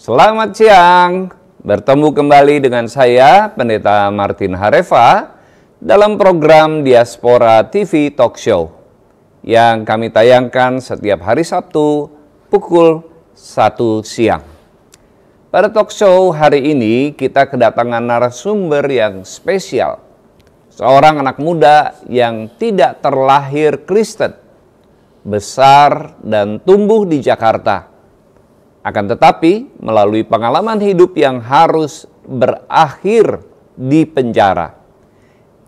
Selamat siang, bertemu kembali dengan saya, Pendeta Martin Hareva, dalam program Diaspora TV Talk Show, yang kami tayangkan setiap hari Sabtu, pukul 1 siang. Pada talk show hari ini, kita kedatangan narasumber yang spesial, seorang anak muda yang tidak terlahir Kristen, besar dan tumbuh di Jakarta. Akan tetapi, melalui pengalaman hidup yang harus berakhir di penjara,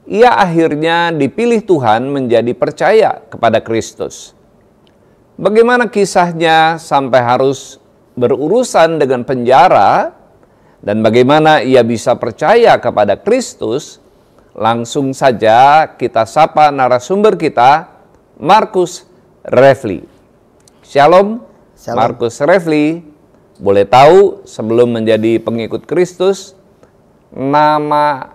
ia akhirnya dipilih Tuhan menjadi percaya kepada Kristus. Bagaimana kisahnya sampai harus berurusan dengan penjara, dan bagaimana ia bisa percaya kepada Kristus? Langsung saja kita sapa narasumber kita, Marcus Refli. Shalom. Marcus Refli, boleh tahu sebelum menjadi pengikut Kristus, nama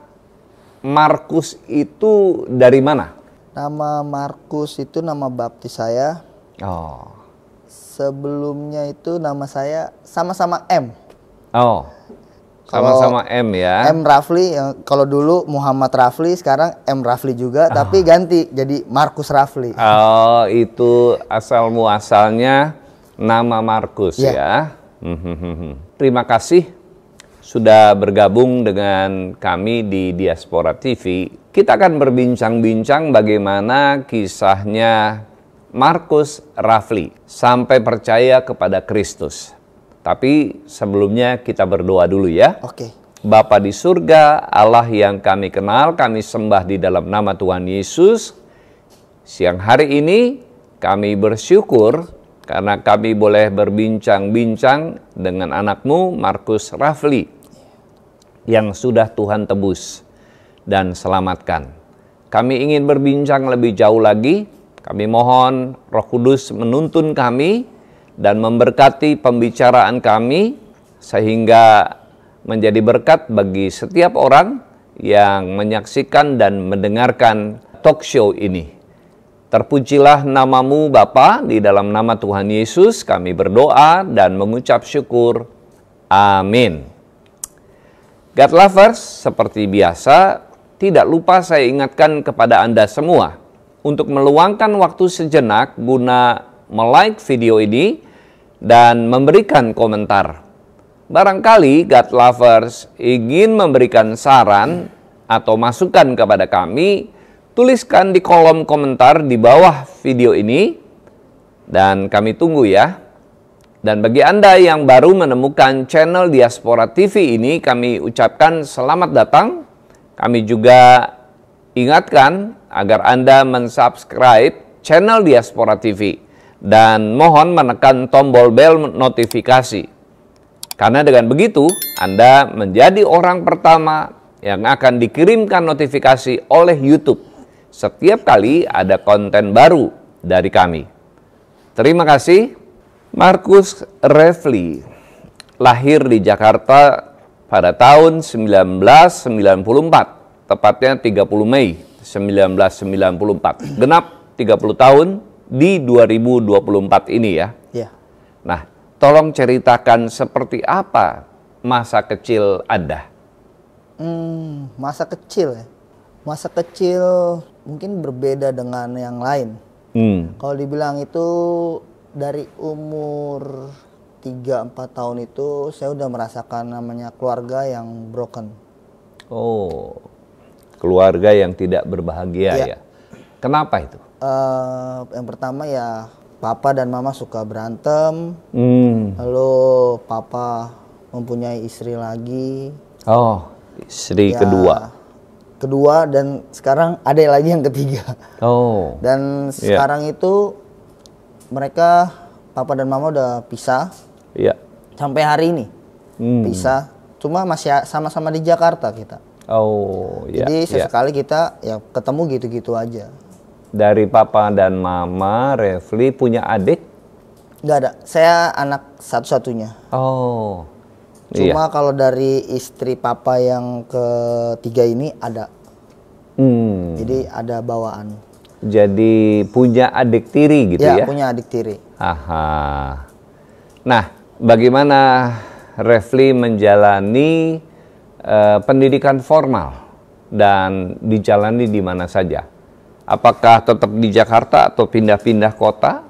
Marcus itu dari mana? Nama Marcus itu nama baptis saya. Oh. Sebelumnya itu nama saya sama-sama M. Oh, sama-sama M ya. M Rafli, kalau dulu Muhammad Rafli, sekarang M Rafli juga, tapi ganti jadi Marcus Rafli. Oh, itu asal muasalnya nama Marcus ya. Terima kasih sudah bergabung dengan kami di Diaspora TV. Kita akan berbincang-bincang bagaimana kisahnya Marcus Rafli sampai percaya kepada Kristus. Tapi sebelumnya kita berdoa dulu ya. Oke. Bapa di surga, Allah yang kami kenal, kami sembah di dalam nama Tuhan Yesus. Siang hari ini kami bersyukur karena kami boleh berbincang-bincang dengan anakmu Marcus Rafli yang sudah Tuhan tebus dan selamatkan. Kami ingin berbincang lebih jauh lagi. Kami mohon Roh Kudus menuntun kami dan memberkati pembicaraan kami sehingga menjadi berkat bagi setiap orang yang menyaksikan dan mendengarkan talk show ini. Terpujilah namamu Bapa, di dalam nama Tuhan Yesus kami berdoa dan mengucap syukur. Amin. God lovers, seperti biasa, tidak lupa saya ingatkan kepada Anda semua untuk meluangkan waktu sejenak guna like video ini dan memberikan komentar. Barangkali God lovers ingin memberikan saran atau masukan kepada kami, tuliskan di kolom komentar di bawah video ini dan kami tunggu ya. Dan bagi Anda yang baru menemukan channel Diaspora TV ini, kami ucapkan selamat datang. Kami juga ingatkan agar Anda mensubscribe channel Diaspora TV dan mohon menekan tombol bel notifikasi. Karena dengan begitu Anda menjadi orang pertama yang akan dikirimkan notifikasi oleh YouTube setiap kali ada konten baru dari kami. Terima kasih. Marcus Refli lahir di Jakarta pada tahun 1994, tepatnya 30 Mei 1994. Genap 30 tahun di 2024 ini ya. Ya. Nah, tolong ceritakan seperti apa masa kecil Anda? Masa kecil ya. Masa kecil mungkin berbeda dengan yang lain. Kalau dibilang itu dari umur 3-4 tahun itu saya udah merasakan namanya keluarga yang broken. Oh, keluarga yang tidak berbahagia ya. Kenapa itu? Yang pertama ya papa dan mama suka berantem. Lalu papa mempunyai istri lagi. Oh, istri kedua dan sekarang ada lagi yang ketiga. Oh. Dan sekarang itu mereka papa dan mama udah pisah. Iya. Sampai hari ini pisah. Cuma masih sama-sama di Jakarta kita. Oh, iya. Jadi sesekali kita ya ketemu gitu-gitu aja. Dari papa dan mama, Refli punya adik? Nggak ada. Saya anak satu-satunya. Oh. Cuma kalau dari istri papa yang ketiga ini ada. Jadi ada bawaan. Jadi punya adik tiri gitu ya? Ya, punya adik tiri. Aha. Nah, bagaimana Refli menjalani pendidikan formal dan dijalani di mana saja? Apakah tetap di Jakarta atau pindah-pindah kota?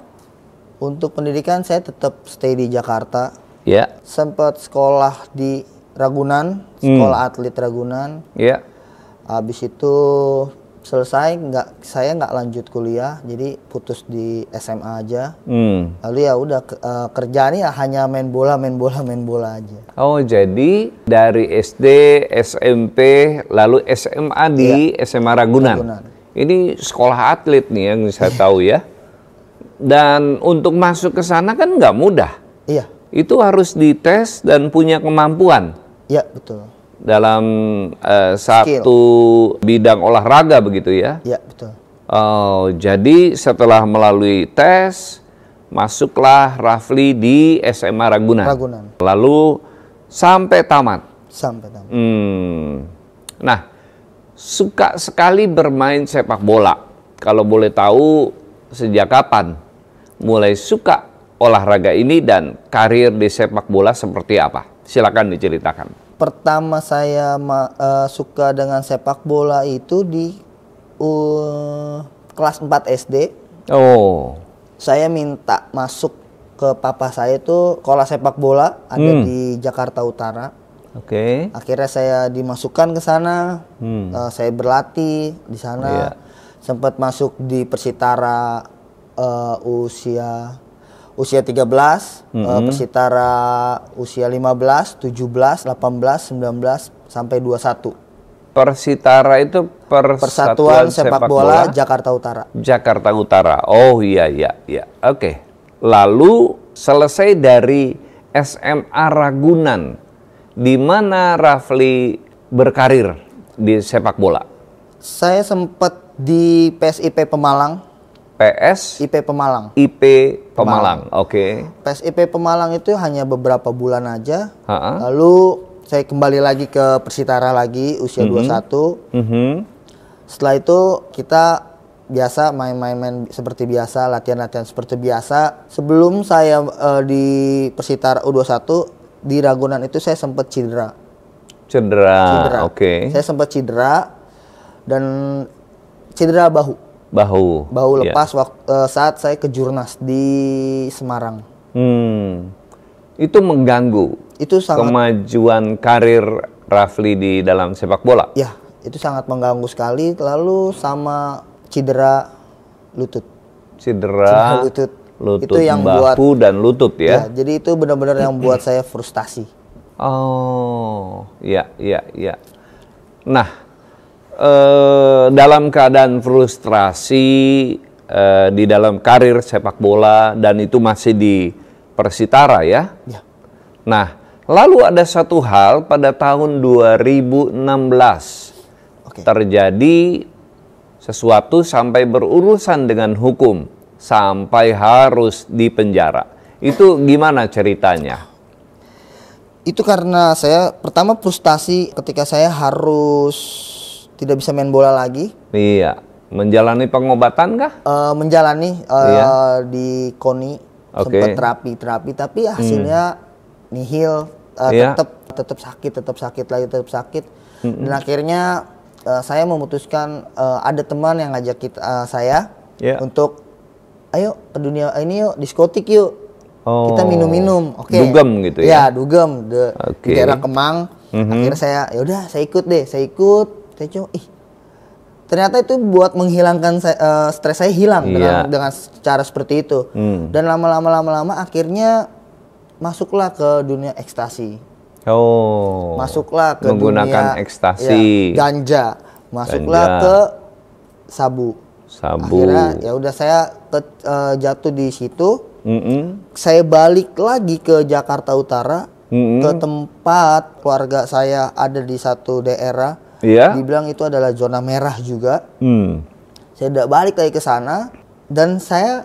Untuk pendidikan saya tetap stay di Jakarta. Ya. Sempat sekolah di Ragunan, sekolah atlet Ragunan. Ya. Habis itu selesai, saya nggak lanjut kuliah, jadi putus di SMA aja. Lalu ya udah kerjaannya hanya main bola aja. Oh, jadi dari SD, SMP, lalu SMA di SMA Ragunan. Ini sekolah atlet nih yang saya tahu ya. Dan untuk masuk ke sana kan nggak mudah. Iya. Itu harus dites dan punya kemampuan. Iya, betul. Dalam satu bidang olahraga begitu ya? Iya, betul. Oh, jadi setelah melalui tes, masuklah Rafli di SMA Ragunan. Lalu sampai tamat? Sampai tamat. Nah, suka sekali bermain sepak bola. Kalau boleh tahu, sejak kapan mulai suka olahraga ini dan karir di sepak bola seperti apa? Silakan diceritakan. Pertama saya suka dengan sepak bola itu di kelas 4 SD. Oh. Saya minta masuk ke papa saya itu sekolah sepak bola ada di Jakarta Utara. Oke. Akhirnya saya dimasukkan ke sana. Saya berlatih di sana. Yeah. Sempat masuk di Persitara usia 13, Persitara usia 15, 17, 18, 19 sampai 21. Persitara itu Persatuan Sepak Bola Jakarta Utara. Jakarta Utara. Oh iya. Oke. Lalu selesai dari SMA Ragunan, di mana Rafli berkarir di sepak bola? Saya sempat di PSIP Pemalang. IP Pemalang. Oke. PSIP Pemalang itu hanya beberapa bulan aja. Lalu saya kembali lagi ke Persitara lagi usia 21. Setelah itu kita biasa main-main seperti biasa, latihan-latihan seperti biasa. Sebelum saya di Persitara U21 di Ragunan itu saya sempat cedera. Oke. Saya sempat cedera dan cedera bahu lepas saat saya ke Jurnas di Semarang. Itu mengganggu kemajuan karir Rafli di dalam sepak bola? Ya, itu sangat mengganggu sekali. Lalu sama cedera lutut. Cedera lutut, itu yang bahu dan lutut ya? Jadi itu benar-benar yang buat saya frustasi. Oh, iya. Nah, dalam keadaan frustrasi di dalam karir sepak bola dan itu masih di Persitara ya? Ya. Nah, lalu ada satu hal pada tahun 2016 terjadi sesuatu sampai berurusan dengan hukum sampai harus dipenjara. Itu gimana ceritanya? Itu karena saya pertama frustasi ketika saya harus tidak bisa main bola lagi. Iya. Menjalani pengobatan kah? Menjalani di KONI. Sempat terapi tapi hasilnya nihil. Tetap sakit lagi. Dan akhirnya saya memutuskan ada teman yang ngajak saya untuk ayo ke dunia ini yuk, diskotik yuk. Kita minum-minum. Dugem gitu ya? Ya, dugem di daerah Kemang. Akhirnya saya saya ikut. Ternyata itu buat menghilangkan stres saya hilang dengan cara seperti itu. Dan lama-lama akhirnya masuklah ke dunia ekstasi. Masuklah ke menggunakan ekstasi, ganja. Masuklah ke sabu. Akhirnya ya udah saya jatuh di situ. Saya balik lagi ke Jakarta Utara, ke tempat keluarga saya ada di satu daerah. Dibilang itu adalah zona merah juga. Saya udah balik lagi ke sana dan saya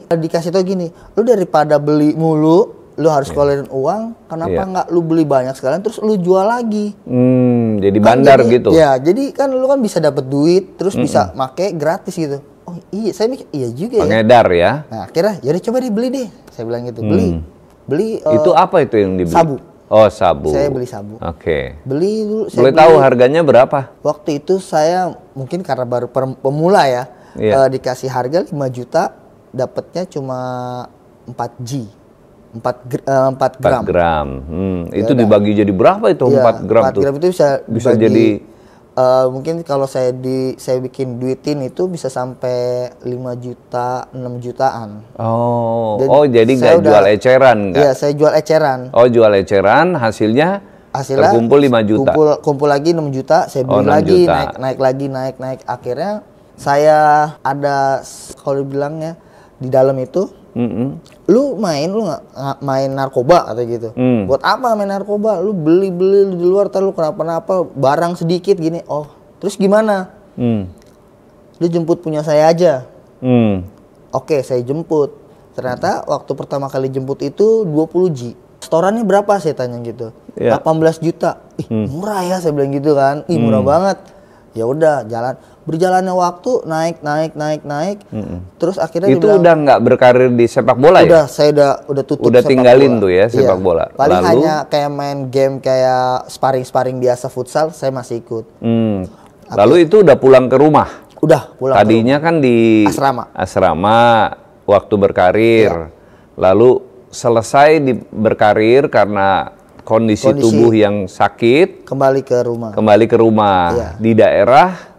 dikasih tau gini, lu daripada beli mulu, lu harus keluarin uang, kenapa nggak lu beli banyak sekalian terus lu jual lagi? Jadi bandar gitu. Ya, jadi kan lu kan bisa dapat duit, terus bisa make gratis gitu. Oh iya, saya mikir iya juga pengedar ya. Nah akhirnya, yaudah coba dibeli deh. Saya bilang gitu, beli. Itu apa itu yang dibeli? Sabu. Oh, sabu. Saya beli sabu. Oke. Beli dulu. Boleh tahu harganya berapa? Waktu itu saya mungkin karena baru pemula ya, dikasih harga 5 juta, dapatnya cuma 4G. 4 gram. 4 gram. Itu dibagi jadi berapa itu 4 gram 4 gram tuh? itu bisa jadi mungkin kalau saya bikin duitin itu bisa sampai 5 juta, 6 jutaan. Jadi nggak jual eceran nggak? Iya, saya jual eceran. Oh, jual eceran, hasilnya terkumpul 5 juta. Kumpul lagi 6 juta, saya beli lagi, naik lagi, naik. Akhirnya saya ada, kalau dibilangnya di dalam itu, lu nggak main narkoba atau gitu. Buat apa main narkoba? Lu beli di luar, lu kenapa-napa, barang sedikit gini. Oh, terus gimana? Lu jemput punya saya aja. Oke, saya jemput. Ternyata waktu pertama kali jemput itu 20G. Setorannya berapa, saya tanya gitu. 18 juta. Murah ya, saya bilang gitu kan. Murah banget. Ya udah, jalan. Berjalannya waktu naik. Terus akhirnya itu udah nggak berkarir di sepak bola ya? Saya udah tutup. Udah tinggalin bola. Tuh ya sepak bola. Paling hanya kayak main game kayak sparring biasa futsal, saya masih ikut. Lalu itu udah pulang ke rumah? Udah pulang. Tadinya ke rumah. Kan di asrama waktu berkarir. Lalu selesai berkarir karena kondisi tubuh yang sakit. Kembali ke rumah. Di daerah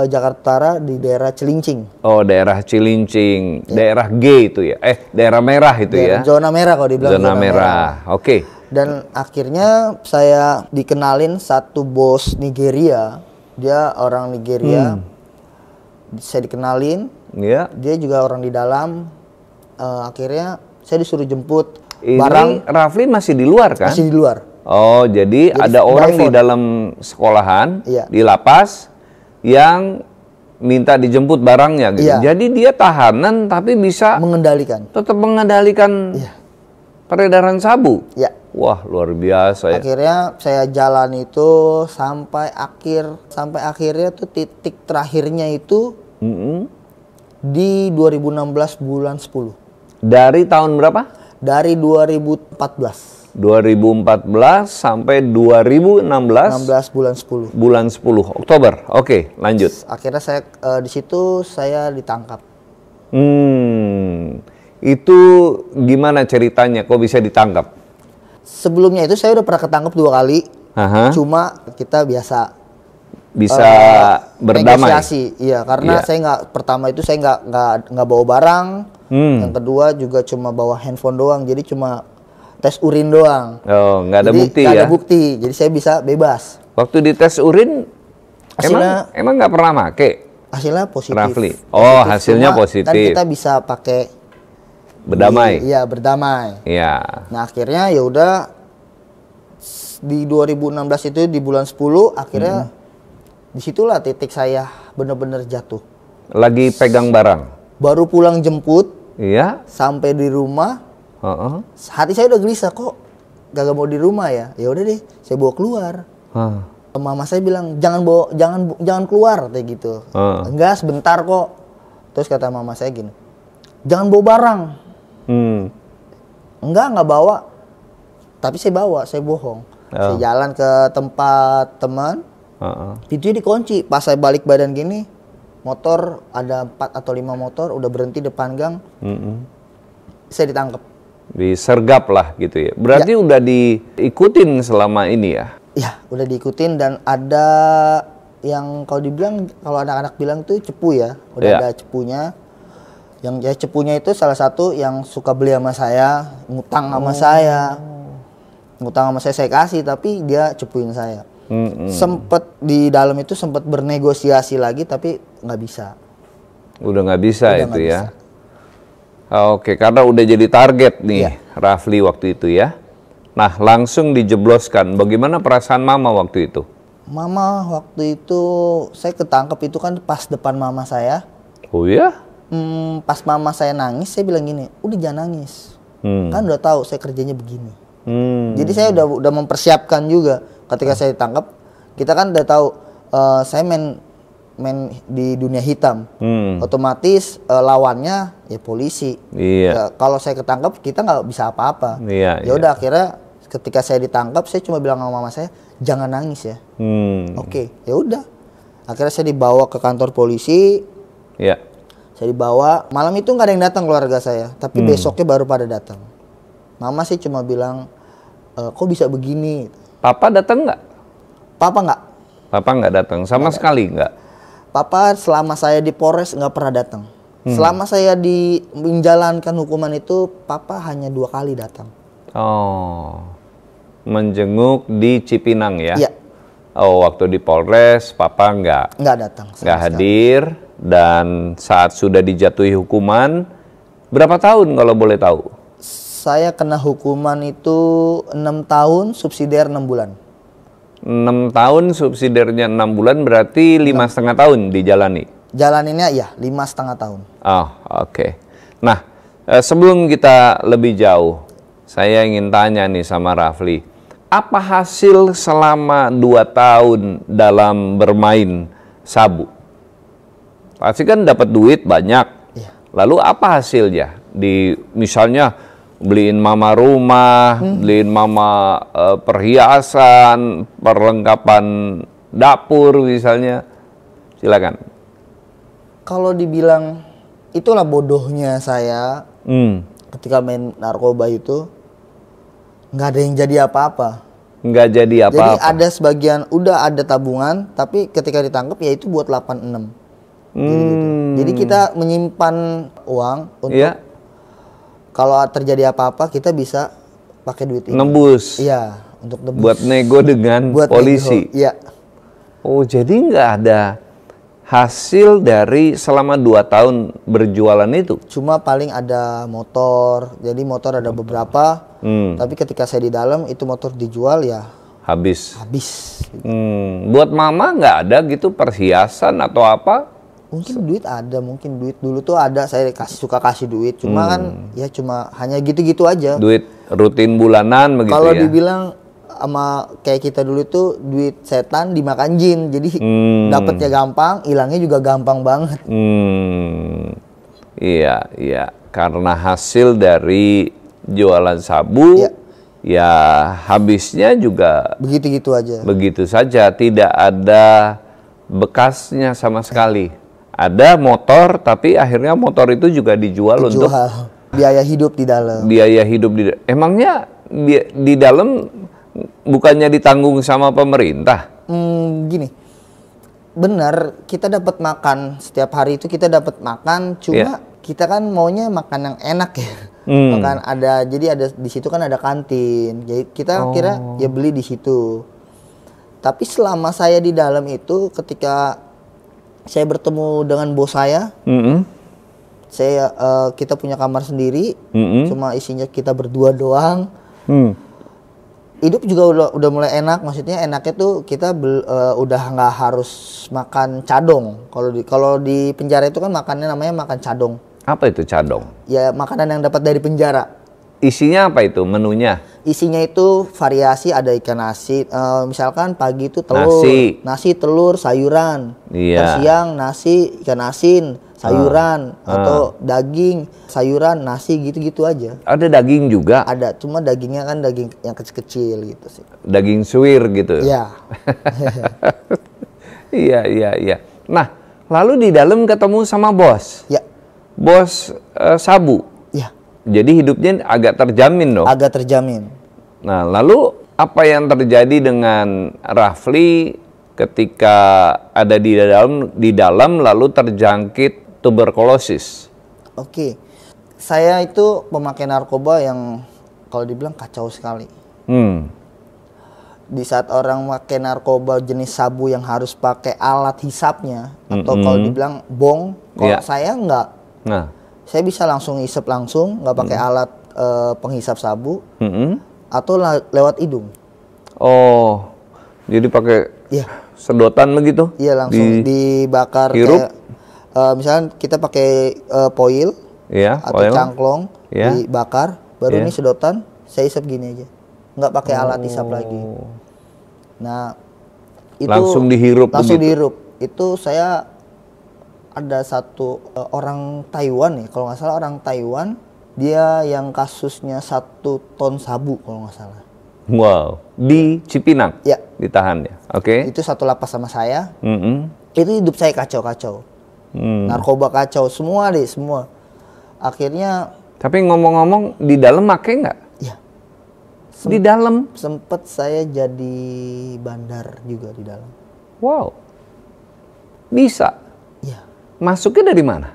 Jakarta Utara, di daerah Cilincing. Oh, daerah Cilincing. Daerah G itu ya? Daerah merah itu ya? Zona merah kalau dibilang. Zona merah. Oke. Dan akhirnya saya dikenalin satu bos Nigeria. Dia orang Nigeria. Saya dikenalin. Dia juga orang di dalam. Akhirnya saya disuruh jemput barang. Rafli masih di luar kan? Masih di luar. Oh, jadi ada orang di dalam sekolahan, di lapas, yang minta dijemput barangnya gitu. Jadi dia tahanan tapi bisa tetap mengendalikan peredaran sabu. Wah, luar biasa ya. Akhirnya saya jalan itu sampai akhirnya tuh titik terakhirnya itu di 2016 bulan 10. Dari tahun berapa? Dari 2014. 2014 sampai 2016 bulan 10. Bulan 10 Oktober. Oke, lanjut. Akhirnya saya di situ saya ditangkap. Itu gimana ceritanya? Kok bisa ditangkap? Sebelumnya itu saya udah pernah ketangkap 2 kali. Cuma kita bisa berdamai. Negosiasi. Iya, karena saya pertama itu saya nggak bawa barang. Yang kedua juga cuma bawa handphone doang. Jadi cuma tes urin doang. Oh, nggak ada bukti ya? Nggak ada bukti, jadi saya bisa bebas. Waktu di tes urin, emang nggak pernah make? Hasilnya positif. Rafli. Oh, hasilnya positif. Dan kita bisa pakai berdamai. Iya, berdamai. Iya. Nah, akhirnya ya udah di 2016 itu di bulan 10 akhirnya disitulah titik saya benar-benar jatuh. Lagi pegang barang. Baru pulang jemput. Iya. Sampai di rumah. Hati saya udah gelisah, kok gak mau di rumah ya. Ya udah deh, saya bawa keluar. Mama saya bilang jangan keluar kayak gitu. Enggak, sebentar kok. Terus kata mama saya gini, jangan bawa barang. Nggak bawa. Tapi saya bawa, saya bohong. Saya jalan ke tempat teman. Pintunya dikunci. Pas saya balik badan gini, motor ada 4 atau 5 motor udah berhenti depan gang. Saya ditangkap. Disergap lah gitu ya. Berarti udah diikutin selama ini ya? Ya, udah diikutin dan ada yang kalau anak-anak bilang tuh cepu ya. Udah ada cepunya. Yang cepunya itu salah satu yang suka beli sama saya, ngutang sama saya. Ngutang sama saya kasih, tapi dia cepuin saya. Sempet di dalam itu sempet bernegosiasi lagi tapi nggak bisa. Udah nggak bisa itu ya? Oke, karena udah jadi target nih Rafli waktu itu ya. Nah, langsung dijebloskan. Bagaimana perasaan mama waktu itu? Mama waktu itu, saya ketangkep itu kan pas depan mama saya. Oh ya? Pas mama saya nangis, saya bilang gini, udah jangan nangis. Kan udah tahu saya kerjanya begini. Jadi saya udah mempersiapkan juga. Ketika saya ditangkap, kita kan udah tahu saya main di dunia hitam, otomatis lawannya ya polisi. Ya, kalau saya ketangkep kita nggak bisa apa-apa. Ya udah akhirnya ketika saya ditangkap, saya cuma bilang sama mama saya, jangan nangis ya. Oke, ya udah. Akhirnya saya dibawa ke kantor polisi. Ya. Saya dibawa. Malam itu nggak ada yang datang keluarga saya, tapi besoknya baru pada datang. Mama sih cuma bilang, kok bisa begini? Papa datang nggak? Papa nggak. Papa nggak datang sama sekali nggak? Papa selama saya di Polres nggak pernah datang. Selama saya menjalankan hukuman itu, Papa hanya 2 kali datang. Oh, menjenguk di Cipinang ya? Iya. Oh, waktu di Polres, Papa nggak Datang. nggak hadir. Dan saat sudah dijatuhi hukuman, berapa tahun kalau boleh tahu? Saya kena hukuman itu 6 tahun, subsidiar 6 bulan. 6 tahun, subsidiarnya 6 bulan, berarti 5,5 tahun dijalani? Jalaninnya ya 5,5 tahun. Oh, oke. Nah, sebelum kita lebih jauh, saya ingin tanya nih sama Rafli. Apa hasil selama 2 tahun dalam bermain sabu? Pasti kan dapat duit banyak. Iya. Lalu apa hasilnya? Misalnya beliin mama rumah, beliin mama perhiasan, perlengkapan dapur misalnya. Silakan. Kalau dibilang itulah bodohnya saya ketika main narkoba itu, nggak ada yang jadi apa-apa. Nggak jadi apa-apa. Jadi ada sebagian udah ada tabungan, tapi ketika ditangkap ya itu buat 86. Jadi kita menyimpan uang untuk kalau terjadi apa-apa kita bisa pakai duit itu. Nembus. Iya, untuk nembus. Buat nego dengan polisi. Iya. Oh, jadi nggak ada hasil dari selama 2 tahun berjualan itu? Cuma paling ada motor. Jadi motor ada beberapa. Tapi ketika saya di dalam itu motor dijual ya habis. Gitu. Buat mama nggak ada gitu perhiasan atau apa? Mungkin duit ada, mungkin duit dulu tuh ada, saya suka kasih duit, cuma kan ya cuma hanya gitu-gitu aja. Duit rutin bulanan begitu. Kalau ya? dibilang sama kayak kita dulu tuh duit setan dimakan jin, jadi dapatnya gampang, hilangnya juga gampang banget. Iya, karena hasil dari jualan sabu, ya habisnya juga begitu-gitu aja. Begitu saja, tidak ada bekasnya sama sekali. Ada motor, tapi akhirnya motor itu juga dijual untuk biaya hidup di dalam. Biaya hidup emangnya di dalam bukannya ditanggung sama pemerintah? Gini, benar kita dapat makan setiap hari itu kita dapat makan, cuma kita kan maunya makan yang enak ya. Makan jadi ada di situ kan ada kantin, jadi kita kira ya beli di situ. Tapi selama saya di dalam itu, ketika saya bertemu dengan bos saya, kita punya kamar sendiri, cuma isinya kita berdua doang. Hidup juga udah mulai enak, maksudnya enaknya tuh kita udah nggak harus makan cadong. Kalau di penjara itu kan makannya namanya makan cadong. Apa itu cadong? Ya makanan yang dapat dari penjara. Isinya apa itu menunya? Isinya itu variasi, ada ikan nasi, misalkan pagi itu telur, nasi telur, sayuran. Siang nasi, ikan asin, sayuran, atau daging, sayuran, nasi gitu-gitu aja. Ada daging juga? Ada, cuma dagingnya kan daging yang kecil-kecil gitu sih. Daging suwir gitu? Iya. Iya. Nah, lalu di dalam ketemu sama bos? Ya. Bos sabu? Iya. Jadi hidupnya agak terjamin dong? Agak terjamin. Nah, lalu apa yang terjadi dengan Rafli ketika ada di dalam lalu terjangkit tuberkulosis? Oke. Saya itu pemakai narkoba yang kalau dibilang kacau sekali. Di saat orang pakai narkoba jenis sabu yang harus pakai alat hisapnya, atau kalau dibilang bong, kalau saya enggak. Saya bisa langsung hisap langsung, nggak pakai alat penghisap sabu, atau lewat hidung. Oh, jadi pakai sedotan begitu? Iya, langsung dibakar. Hirup? Misalnya kita pakai foil atau cangklong, dibakar, baru ini sedotan, saya hisap gini aja, nggak pakai alat hisap lagi. Nah, itu langsung dihirup. Itu saya ada satu orang Taiwan kalau nggak salah, orang Taiwan, dia yang kasusnya 1 ton sabu kalau nggak salah. Wow, di Cipinang? Ya. Ditahan ya, oke. Itu satu lapas sama saya. Itu hidup saya kacau-kacau. Narkoba kacau, semua deh, semua. Akhirnya... Tapi ngomong-ngomong, di dalam make nggak? Ya. Di dalam? Sempet saya jadi bandar juga di dalam. Wow. Bisa? Iya. Masuknya dari mana?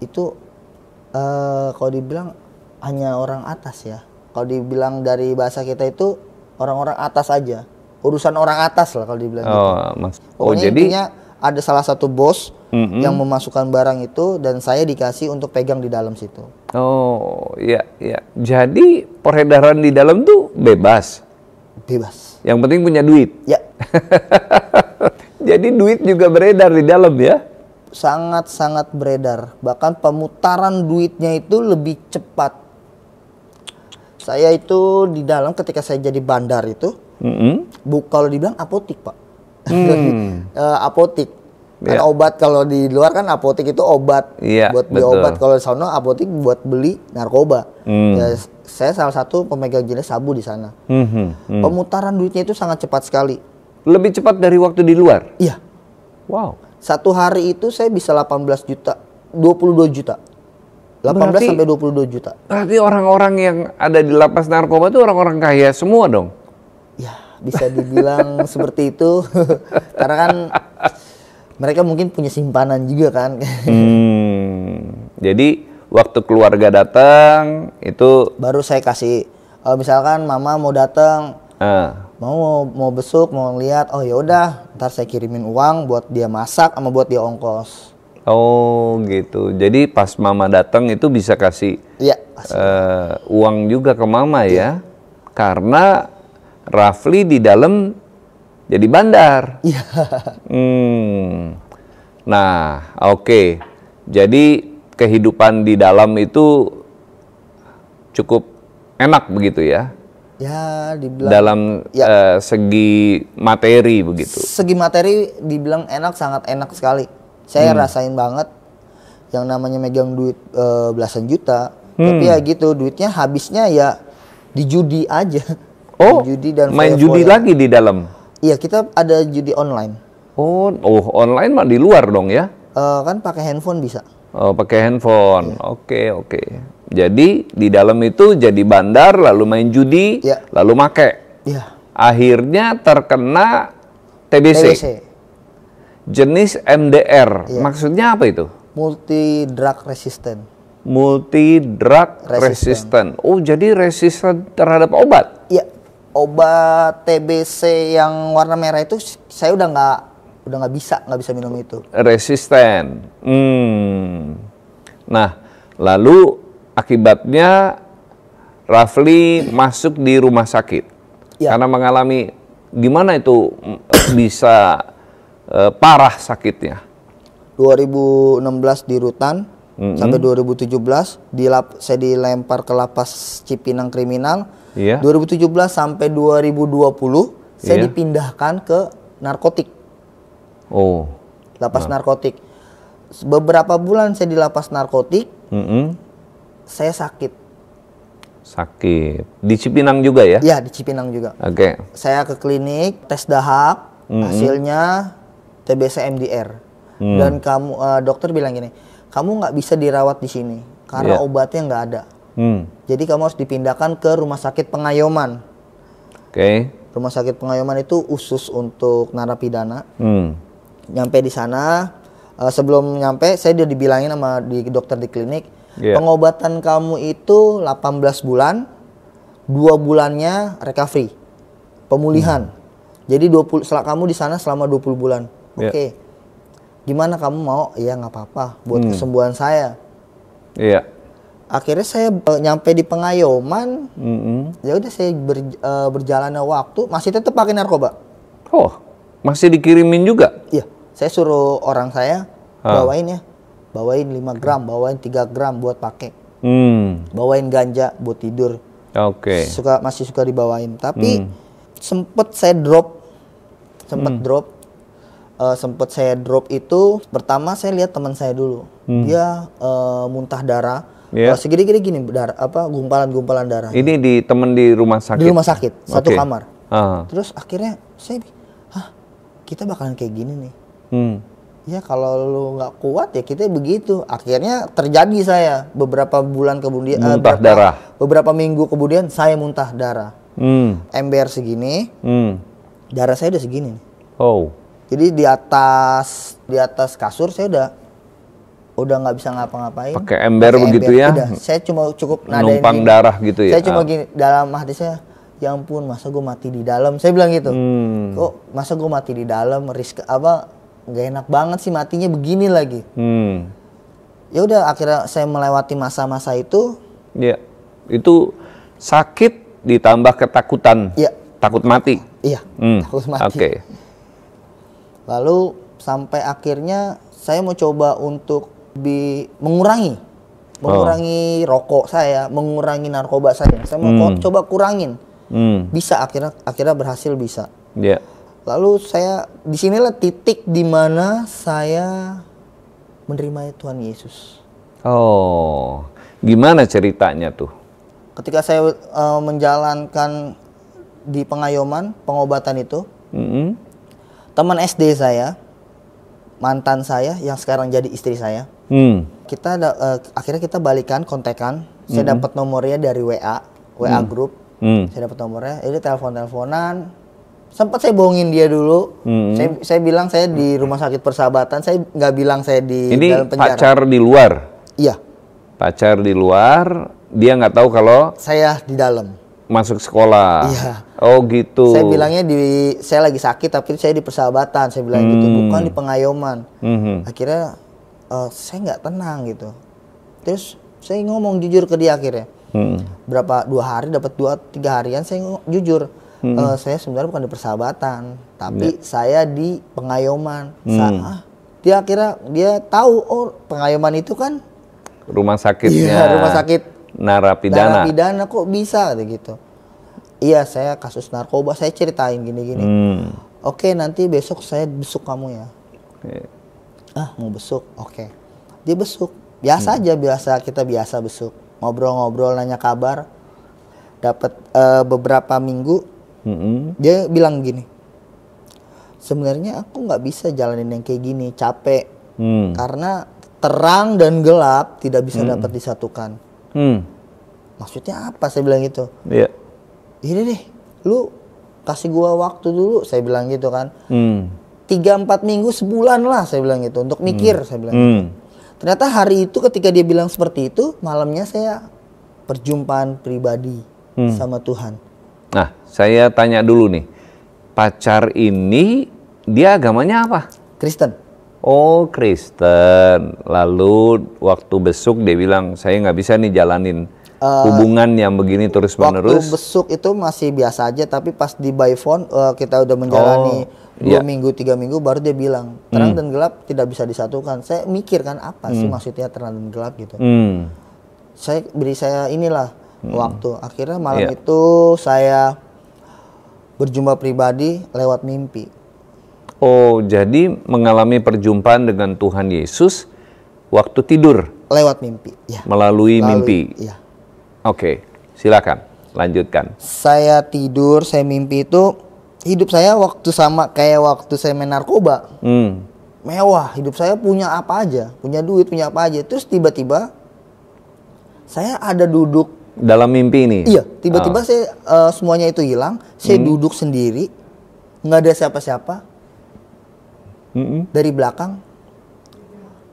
Itu kalau dibilang hanya orang atas ya. Kalau dibilang dari bahasa kita itu orang-orang atas aja. Urusan orang atas lah kalau dibilang gitu. Pokoknya jadi intinya ada salah satu bos yang memasukkan barang itu dan saya dikasih untuk pegang di dalam situ. Oh, iya, iya. Jadi peredaran di dalam tuh bebas? Bebas. Yang penting punya duit? Ya. Jadi duit juga beredar di dalam ya? Sangat-sangat beredar. Bahkan pemutaran duitnya itu lebih cepat. Saya itu di dalam ketika saya jadi bandar itu, kalau dibilang apotik Pak. Apotik. Karena obat kalau di luar kan apotik itu obat. Buat beli obat. Kalau di sana apotik buat beli narkoba. Ya, saya salah satu pemegang jenis sabu di sana. Pemutaran duitnya itu sangat cepat sekali. Lebih cepat dari waktu di luar? Iya. Wow. Satu hari itu saya bisa 18 juta, 22 juta. 18 sampai 22 juta. Berarti orang-orang yang ada di lapas narkoba itu orang-orang kaya semua dong? Ya, bisa dibilang seperti itu. Karena kan mereka mungkin punya simpanan juga kan. Jadi waktu keluarga datang itu baru saya kasih. Misalkan mama mau datang, mau besuk, mau lihat, oh ya udah, ntar saya kirimin uang buat dia masak sama buat dia ongkos. Oh gitu. Jadi pas mama datang itu bisa kasih uang juga ke mama ya, karena Rafli di dalam jadi bandar. Iya. Nah, oke. Jadi kehidupan di dalam itu cukup enak begitu ya? Ya, dibilang dalam segi materi begitu. Segi materi dibilang enak, sangat enak sekali. Saya rasain banget yang namanya megang duit belasan juta. Tapi ya gitu, duitnya habisnya ya di judi aja. Oh, judi dan main judi lagi di dalam? Iya, kita ada judi online. Oh, online mah di luar dong ya? Kan pakai handphone bisa. Oh, pakai handphone. Oke. Jadi di dalam itu jadi bandar, lalu main judi, lalu make. Iya. Akhirnya terkena TBC. Jenis MDR. Maksudnya apa itu? Multi drug resistant. Multi drug resistant. Oh, jadi resisten terhadap obat? Iya. Obat TBC yang warna merah itu saya udah nggak bisa minum itu. Resisten. Nah, lalu akibatnya Rafli masuk di rumah sakit karena mengalami, gimana itu bisa parah sakitnya? 2016 di Rutan sampai 2017 saya dilempar ke lapas Cipinang kriminal. 2017 sampai 2020 saya dipindahkan ke narkotik. Oh, lapas narkotik. Beberapa bulan saya di lapas narkotik, saya sakit. Di Cipinang juga ya? Ya, di Cipinang juga. Oke. Saya ke klinik, tes dahak, hasilnya TBC MDR. Dan dokter bilang gini, kamu nggak bisa dirawat di sini karena obatnya nggak ada. Jadi kamu harus dipindahkan ke rumah sakit Pengayoman. Rumah sakit Pengayoman itu khusus untuk narapidana. Nyampe di sana, sebelum nyampe saya udah dibilangin sama dokter di klinik, pengobatan kamu itu 18 bulan, 2 bulannya recovery, pemulihan. Jadi setelah kamu di sana selama 20 bulan. Oke. Gimana kamu mau? Ya nggak apa-apa buat kesembuhan saya. Akhirnya saya nyampe di Pengayoman. Ya udah, saya berjalannya waktu masih tetap pakai narkoba. Oh, masih dikirimin juga? Iya. Saya suruh orang saya bawain 5 gram, bawain 3 gram buat pakai. Bawain ganja buat tidur. Masih suka dibawain. Tapi sempet saya drop. Sempet saya drop itu pertama saya lihat teman saya dulu. Dia muntah darah, Yeah. Segede-gede gini darah, gumpalan-gumpalan darah. Ini di temen di rumah sakit? Di rumah sakit, satu Okay. kamar. Ah. Terus akhirnya saya, kita bakalan kayak gini nih. Ya kalau lu nggak kuat ya kita begitu. Akhirnya terjadi saya beberapa bulan kemudian, muntah darah. Beberapa minggu kemudian saya muntah darah. Ember segini, darah saya udah segini nih. Oh. Jadi di atas kasur saya udah nggak bisa ngapa-ngapain. Pakai ember begitu ya? Udah, saya cuma cukup nadain numpang gini. darah gitu ya? Saya cuma gini, dalam hati saya, ya ampun masa gue mati di dalam. Saya bilang gitu. Kok masa gue mati di dalam, nggak enak banget sih matinya begini lagi. Ya udah akhirnya saya melewati masa-masa itu. Ya, itu sakit ditambah ketakutan. Iya. Takut mati. Iya, takut mati. Oke. Lalu sampai akhirnya saya mau coba untuk mengurangi rokok saya, mengurangi narkoba saya. Saya mau coba kurangin. Bisa akhirnya berhasil bisa. Yeah. Lalu saya disinilah titik di mana saya menerima Tuhan Yesus. Oh, gimana ceritanya tuh? Ketika saya menjalankan di pengayoman pengobatan itu, teman SD saya, mantan saya yang sekarang jadi istri saya, kita akhirnya kita balikan kontekan. Saya dapat nomornya dari WA grup. Saya dapat nomornya, jadi telepon-teleponan. Sempat saya bohongin dia dulu. Saya bilang saya di rumah sakit Persahabatan. Saya nggak bilang saya di dalam penjara. Ini pacar di luar? Iya. Pacar di luar, dia nggak tahu kalau saya di dalam. Masuk sekolah? Iya. Oh gitu. Saya bilangnya saya lagi sakit tapi saya di Persahabatan. Saya bilang gitu, bukan di pengayoman. Akhirnya saya nggak tenang gitu. Terus saya ngomong jujur ke dia akhirnya. Berapa 2 hari dapat 2-3 harian saya jujur. Saya sebenarnya bukan di Persahabatan, tapi saya di pengayoman. Dia akhirnya dia tahu, oh pengayoman itu kan rumah sakitnya. Iya, rumah sakit narapidana. Narapidana kok bisa gitu. Iya, saya kasus narkoba, saya ceritain gini-gini. Oke, nanti besok saya besuk kamu ya. Mau besuk, oke. Dia besuk, biasa aja, kita biasa besuk. Ngobrol-ngobrol, nanya kabar. Dapat beberapa minggu, dia bilang gini, sebenarnya aku nggak bisa jalanin yang kayak gini, capek. Karena terang dan gelap tidak bisa dapat disatukan. Maksudnya apa? Saya bilang gitu. Iya. Ini deh, lu kasih gua waktu dulu, saya bilang gitu kan. 3-4 minggu, sebulan lah, saya bilang gitu, untuk mikir, saya bilang gitu. Ternyata hari itu ketika dia bilang seperti itu, malamnya saya perjumpaan pribadi sama Tuhan. Nah, saya tanya dulu nih, pacar ini dia agamanya apa? Kristen. Oh, Kristen. Lalu waktu besuk dia bilang, saya nggak bisa nih jalanin hubungan yang begini terus-menerus. Waktu besuk itu masih biasa aja, tapi pas di by phone kita udah menjalani 2 minggu, 3 minggu, baru dia bilang, terang dan gelap tidak bisa disatukan. Saya mikir kan, apa sih maksudnya terang dan gelap gitu. Saya inilah waktu. Akhirnya malam itu saya berjumpa pribadi lewat mimpi. Oh, jadi mengalami perjumpaan dengan Tuhan Yesus waktu tidur? Lewat mimpi, ya. Melalui mimpi? Iya. Oke, silakan, lanjutkan. Saya tidur, saya mimpi itu, hidup saya waktu sama kayak waktu saya main narkoba. Mewah, hidup saya punya apa aja, punya duit, punya apa aja. Terus tiba-tiba, saya ada duduk. Dalam mimpi ini? Iya, tiba-tiba saya semuanya itu hilang, saya duduk sendiri, nggak ada siapa-siapa. Dari belakang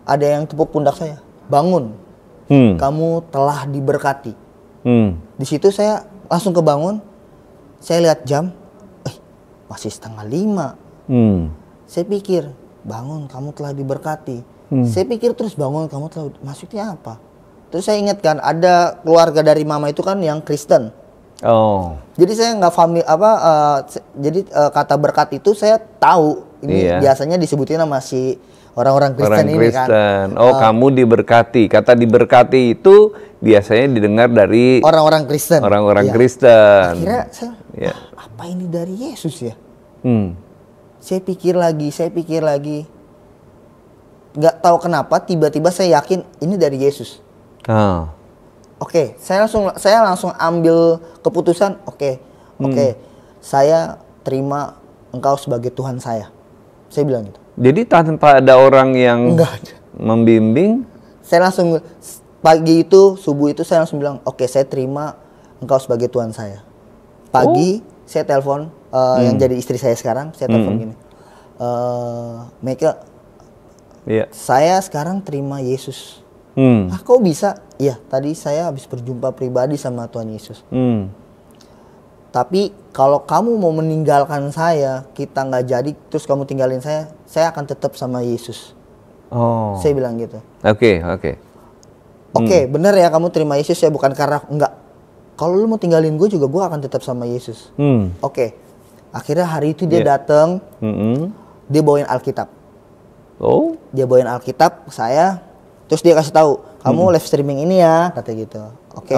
ada yang tepuk pundak saya, bangun, kamu telah diberkati. Di situ saya langsung kebangun, saya lihat jam, masih 4:30. Saya pikir, bangun, kamu telah diberkati. Saya pikir terus, bangun, kamu telah, maksudnya apa? Terus saya ingatkan, ada keluarga dari mama itu kan yang Kristen. Oh. Jadi saya nggak jadi kata berkat itu saya tahu. Ini biasanya disebutin sama si orang-orang Kristen ini kan. Oh, kamu diberkati. Kata diberkati itu biasanya didengar dari orang-orang Kristen. Orang-orang Kristen. Akhirnya saya, apa ini dari Yesus ya? Saya pikir lagi. Nggak tahu kenapa tiba-tiba saya yakin ini dari Yesus. Oke, saya langsung ambil keputusan. Oke, saya terima engkau sebagai Tuhan saya. Saya bilang gitu. Jadi tanpa ada orang yang membimbing? Saya langsung pagi itu, subuh itu saya langsung bilang, oke, saya terima engkau sebagai Tuhan saya. Pagi saya telepon yang jadi istri saya sekarang, saya telepon gini. Meka, saya sekarang terima Yesus. Kok bisa? Iya, tadi saya habis berjumpa pribadi sama Tuhan Yesus. Tapi kalau kamu mau meninggalkan saya, kita nggak jadi, terus kamu tinggalin saya akan tetap sama Yesus. Saya bilang gitu. Oke, bener ya kamu terima Yesus ya, bukan karena enggak. Kalau lu mau tinggalin gue juga, gue akan tetap sama Yesus. Oke. Akhirnya hari itu dia datang, dia bawain Alkitab. Dia bawain Alkitab ke saya, terus dia kasih tahu, kamu live streaming ini ya, kata gitu. Oke.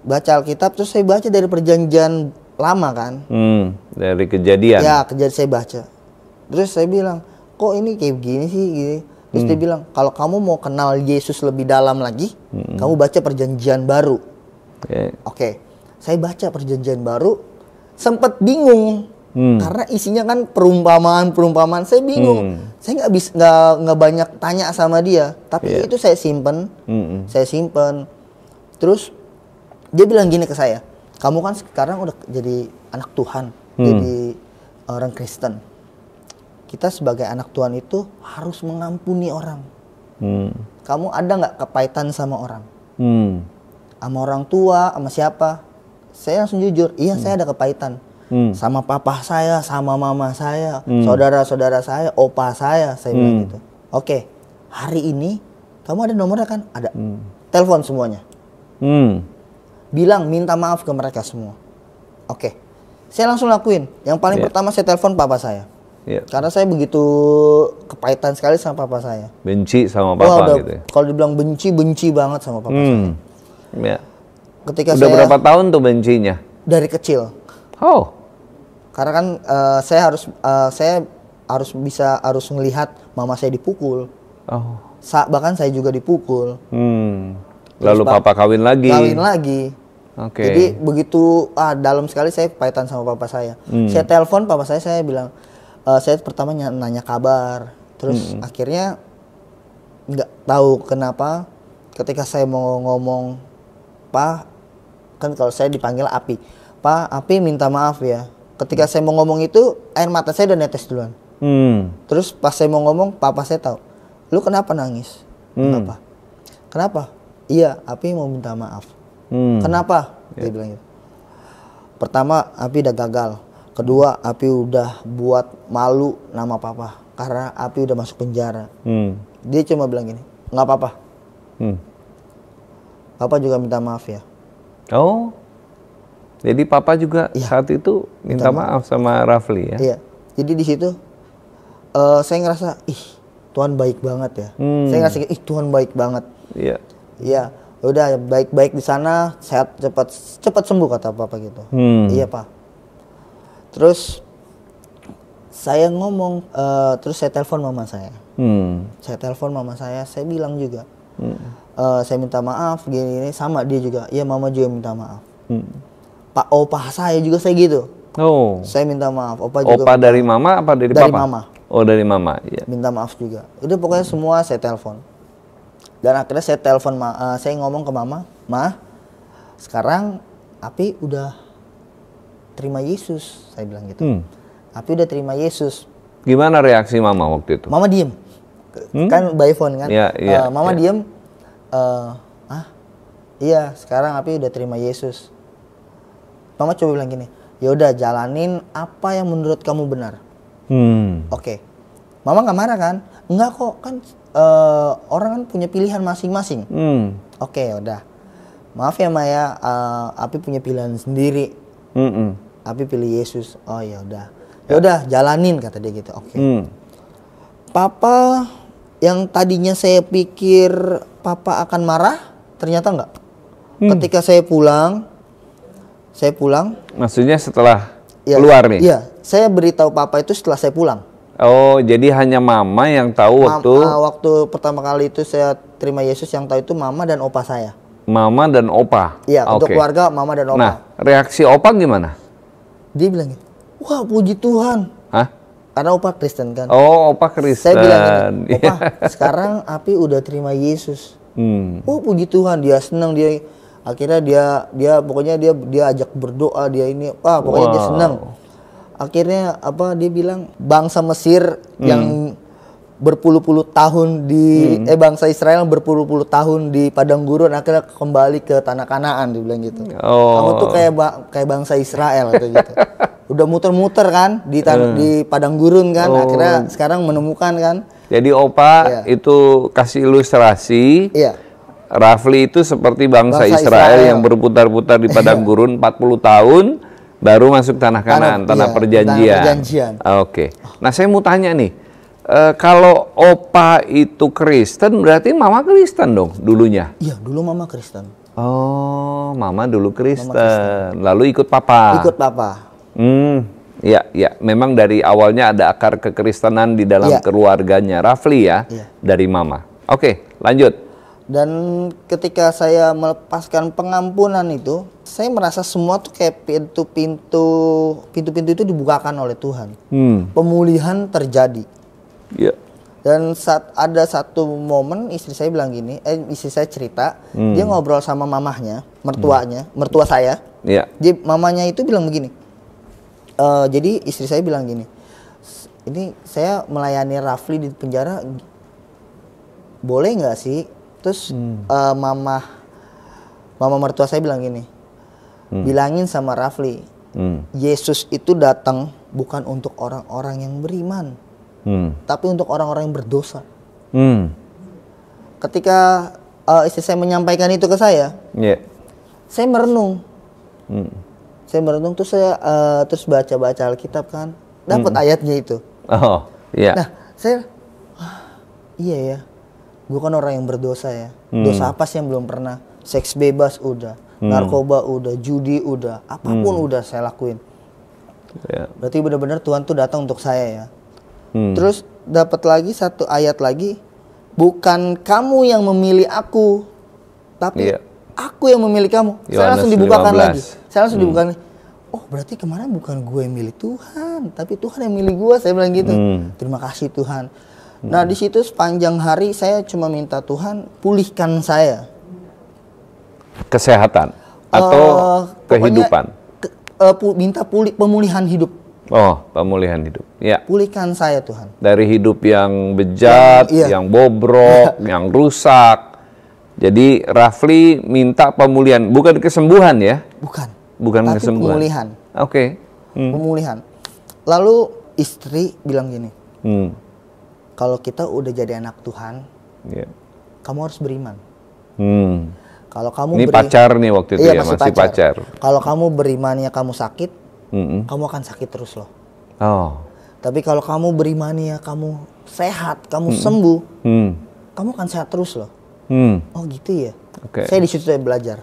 Baca Alkitab, terus saya baca dari perjanjian lama kan. Dari Kejadian. Ya, Kejadian saya baca. Terus saya bilang, kok ini kayak begini sih, gini. Terus dia bilang, kalau kamu mau kenal Yesus lebih dalam lagi, kamu baca perjanjian baru. Oke. Saya baca perjanjian baru, sempat bingung. Karena isinya kan perumpamaan. Saya bingung. Saya nggak banyak tanya sama dia. Tapi itu saya simpen. Terus dia bilang gini ke saya, kamu kan sekarang udah jadi anak Tuhan, jadi orang Kristen. Kita sebagai anak Tuhan itu harus mengampuni orang. Kamu ada nggak kepahitan sama orang? Sama orang tua, sama siapa? Saya langsung jujur, iya saya ada kepahitan. Sama papa saya, sama mama saya, saudara-saudara saya, opa saya bilang gitu. Oke, hari ini kamu ada nomornya kan? Ada. Telepon semuanya. Bilang minta maaf ke mereka semua. Oke, saya langsung lakuin. Yang paling pertama saya telepon papa saya. Karena saya begitu kepahitan sekali sama papa saya. Benci sama papa gitu ya? Kalau dibilang benci banget sama papa saya. Ketika udah berapa tahun tuh bencinya? Dari kecil. Karena kan saya harus melihat mama saya dipukul. Bahkan saya juga dipukul. Lalu papa kawin lagi. Jadi begitu dalam sekali saya kepahitan sama papa saya. Saya telepon papa saya bilang, saya pertama nanya kabar. Terus akhirnya nggak tahu kenapa ketika saya mau ngomong, Pak, kan kalau saya dipanggil Api, Pak, Api minta maaf ya. Ketika saya mau ngomong itu, air mata saya udah netes duluan. Terus pas saya mau ngomong, papa saya tahu, lu kenapa nangis? Kenapa? Iya, Api mau minta maaf. Kenapa? Dia bilang gitu. Pertama, Api udah gagal. Kedua, Api udah buat malu nama papa karena Api udah masuk penjara. Dia cuma bilang gini, nggak apa-apa. Papa juga minta maaf ya. Jadi papa juga saat itu minta maaf sama Rafli ya? Iya. Jadi di situ saya ngerasa, Tuhan baik banget ya. Saya ngerasa, Tuhan baik banget. Iya. Udah baik-baik di sana, sehat cepat sembuh kata papa gitu. Iya Pak. Terus saya ngomong, terus saya telepon mama saya. Saya bilang juga, saya minta maaf gini sama dia juga. Iya mama juga minta maaf. Pak opa saya juga saya gitu. Saya minta maaf. Opa dari mama apa dari papa? Dari mama. Dari mama. Iya. Minta maaf juga. Udah pokoknya semua saya telepon. Dan akhirnya saya telepon, saya ngomong ke mama, Ma, sekarang Api udah terima Yesus, saya bilang gitu. Api udah terima Yesus. Gimana reaksi mama waktu itu? Mama diem, kan by phone kan. Mama diem, iya sekarang Api udah terima Yesus. Mama coba bilang gini, ya udah jalanin apa yang menurut kamu benar. Oke. Mama nggak marah kan? Enggak kok, kan orang kan punya pilihan masing-masing. Oke, udah. Maaf ya Maya, Api punya pilihan sendiri. Api pilih Yesus. Oh ya udah. Ya udah, jalanin kata dia gitu. Oke. Papa yang tadinya saya pikir papa akan marah, ternyata enggak. Ketika saya pulang. Maksudnya setelah keluar nih? Iya, saya beritahu papa itu setelah saya pulang. Jadi hanya mama yang tahu waktu pertama kali itu saya terima Yesus, yang tahu itu mama dan opa saya. Mama dan opa? Iya, untuk keluarga mama dan opa. Nah, reaksi opa gimana? Dia bilang gitu, wah puji Tuhan. Hah? Karena opa Kristen kan. Oh, opa Kristen. Saya bilang gini, opa sekarang Api udah terima Yesus. Oh puji Tuhan, dia senang, dia akhirnya dia pokoknya dia ajak berdoa, dia ini, pokoknya dia senang. Akhirnya dia bilang bangsa Mesir yang berpuluh-puluh tahun di bangsa Israel berpuluh-puluh tahun di padang gurun akhirnya kembali ke tanah Kanaan, dia bilang gitu. Kamu tuh kayak bangsa Israel atau gitu. Udah muter-muter kan di padang gurun kan, akhirnya sekarang menemukan kan. Jadi opa itu kasih ilustrasi. Iya. Rafli itu seperti bangsa Israel yang berputar-putar di padang gurun 40 tahun baru masuk tanah Kanaan, tanah perjanjian. Oke. Nah, saya mau tanya nih. Kalau opa itu Kristen, berarti mama Kristen dong dulunya? Iya, dulu mama Kristen. Oh, mama dulu Kristen. Lalu ikut papa? Ikut papa. Ya. Memang dari awalnya ada akar kekristenan di dalam keluarganya Rafli ya, dari mama. Oke, lanjut. Dan ketika saya melepaskan pengampunan itu, saya merasa semua tuh kayak pintu-pintu itu dibukakan oleh Tuhan. Pemulihan terjadi. Yeah. Dan saat ada satu momen istri saya bilang gini, istri saya cerita, dia ngobrol sama mamahnya, mertua saya. Yeah. Mamanya itu bilang begini, jadi istri saya bilang gini, ini saya melayani Rafli di penjara, boleh nggak sih? Terus mama mertua saya bilang gini, bilangin sama Rafli, Yesus itu datang bukan untuk orang-orang yang beriman. Tapi untuk orang-orang yang berdosa. Ketika istri saya menyampaikan itu ke saya, saya merenung. Saya merenung terus saya terus baca Alkitab kan, dapat ayatnya itu. Oh, iya. Nah, saya iya ya, gue kan orang yang berdosa ya. Dosa apa sih yang belum pernah? Seks bebas udah, narkoba udah, judi udah, apapun udah saya lakuin. Berarti benar-benar Tuhan tuh datang untuk saya ya. Terus dapat lagi satu ayat lagi, bukan kamu yang memilih aku, tapi aku yang memilih kamu. Saya langsung dibukakan 15. Lagi. Saya langsung dibukakan. Oh, berarti kemarin bukan gue yang milih Tuhan, tapi Tuhan yang milih gue. Saya bilang gitu. Terima kasih Tuhan. Nah, di situ sepanjang hari saya cuma minta Tuhan pulihkan saya. Kesehatan atau kehidupan? Minta pemulihan hidup. Oh, pemulihan hidup. Ya. Pulihkan saya Tuhan. Dari hidup yang bejat, yang bobrok, yang rusak. Jadi Rafli minta pemulihan, bukan kesembuhan ya? Bukan tapi kesembuhan. Pemulihan. Oke. Pemulihan. Lalu istri bilang gini. Kalau kita udah jadi anak Tuhan, kamu harus beriman. Kalau kamu ini pacar nih waktu itu ya, masih pacar. Kalau kamu berimannya kamu sakit, kamu akan sakit terus loh. Tapi kalau kamu berimannya kamu sehat, kamu sembuh, kamu akan sehat terus loh. Oh gitu ya. Saya di situ saya belajar.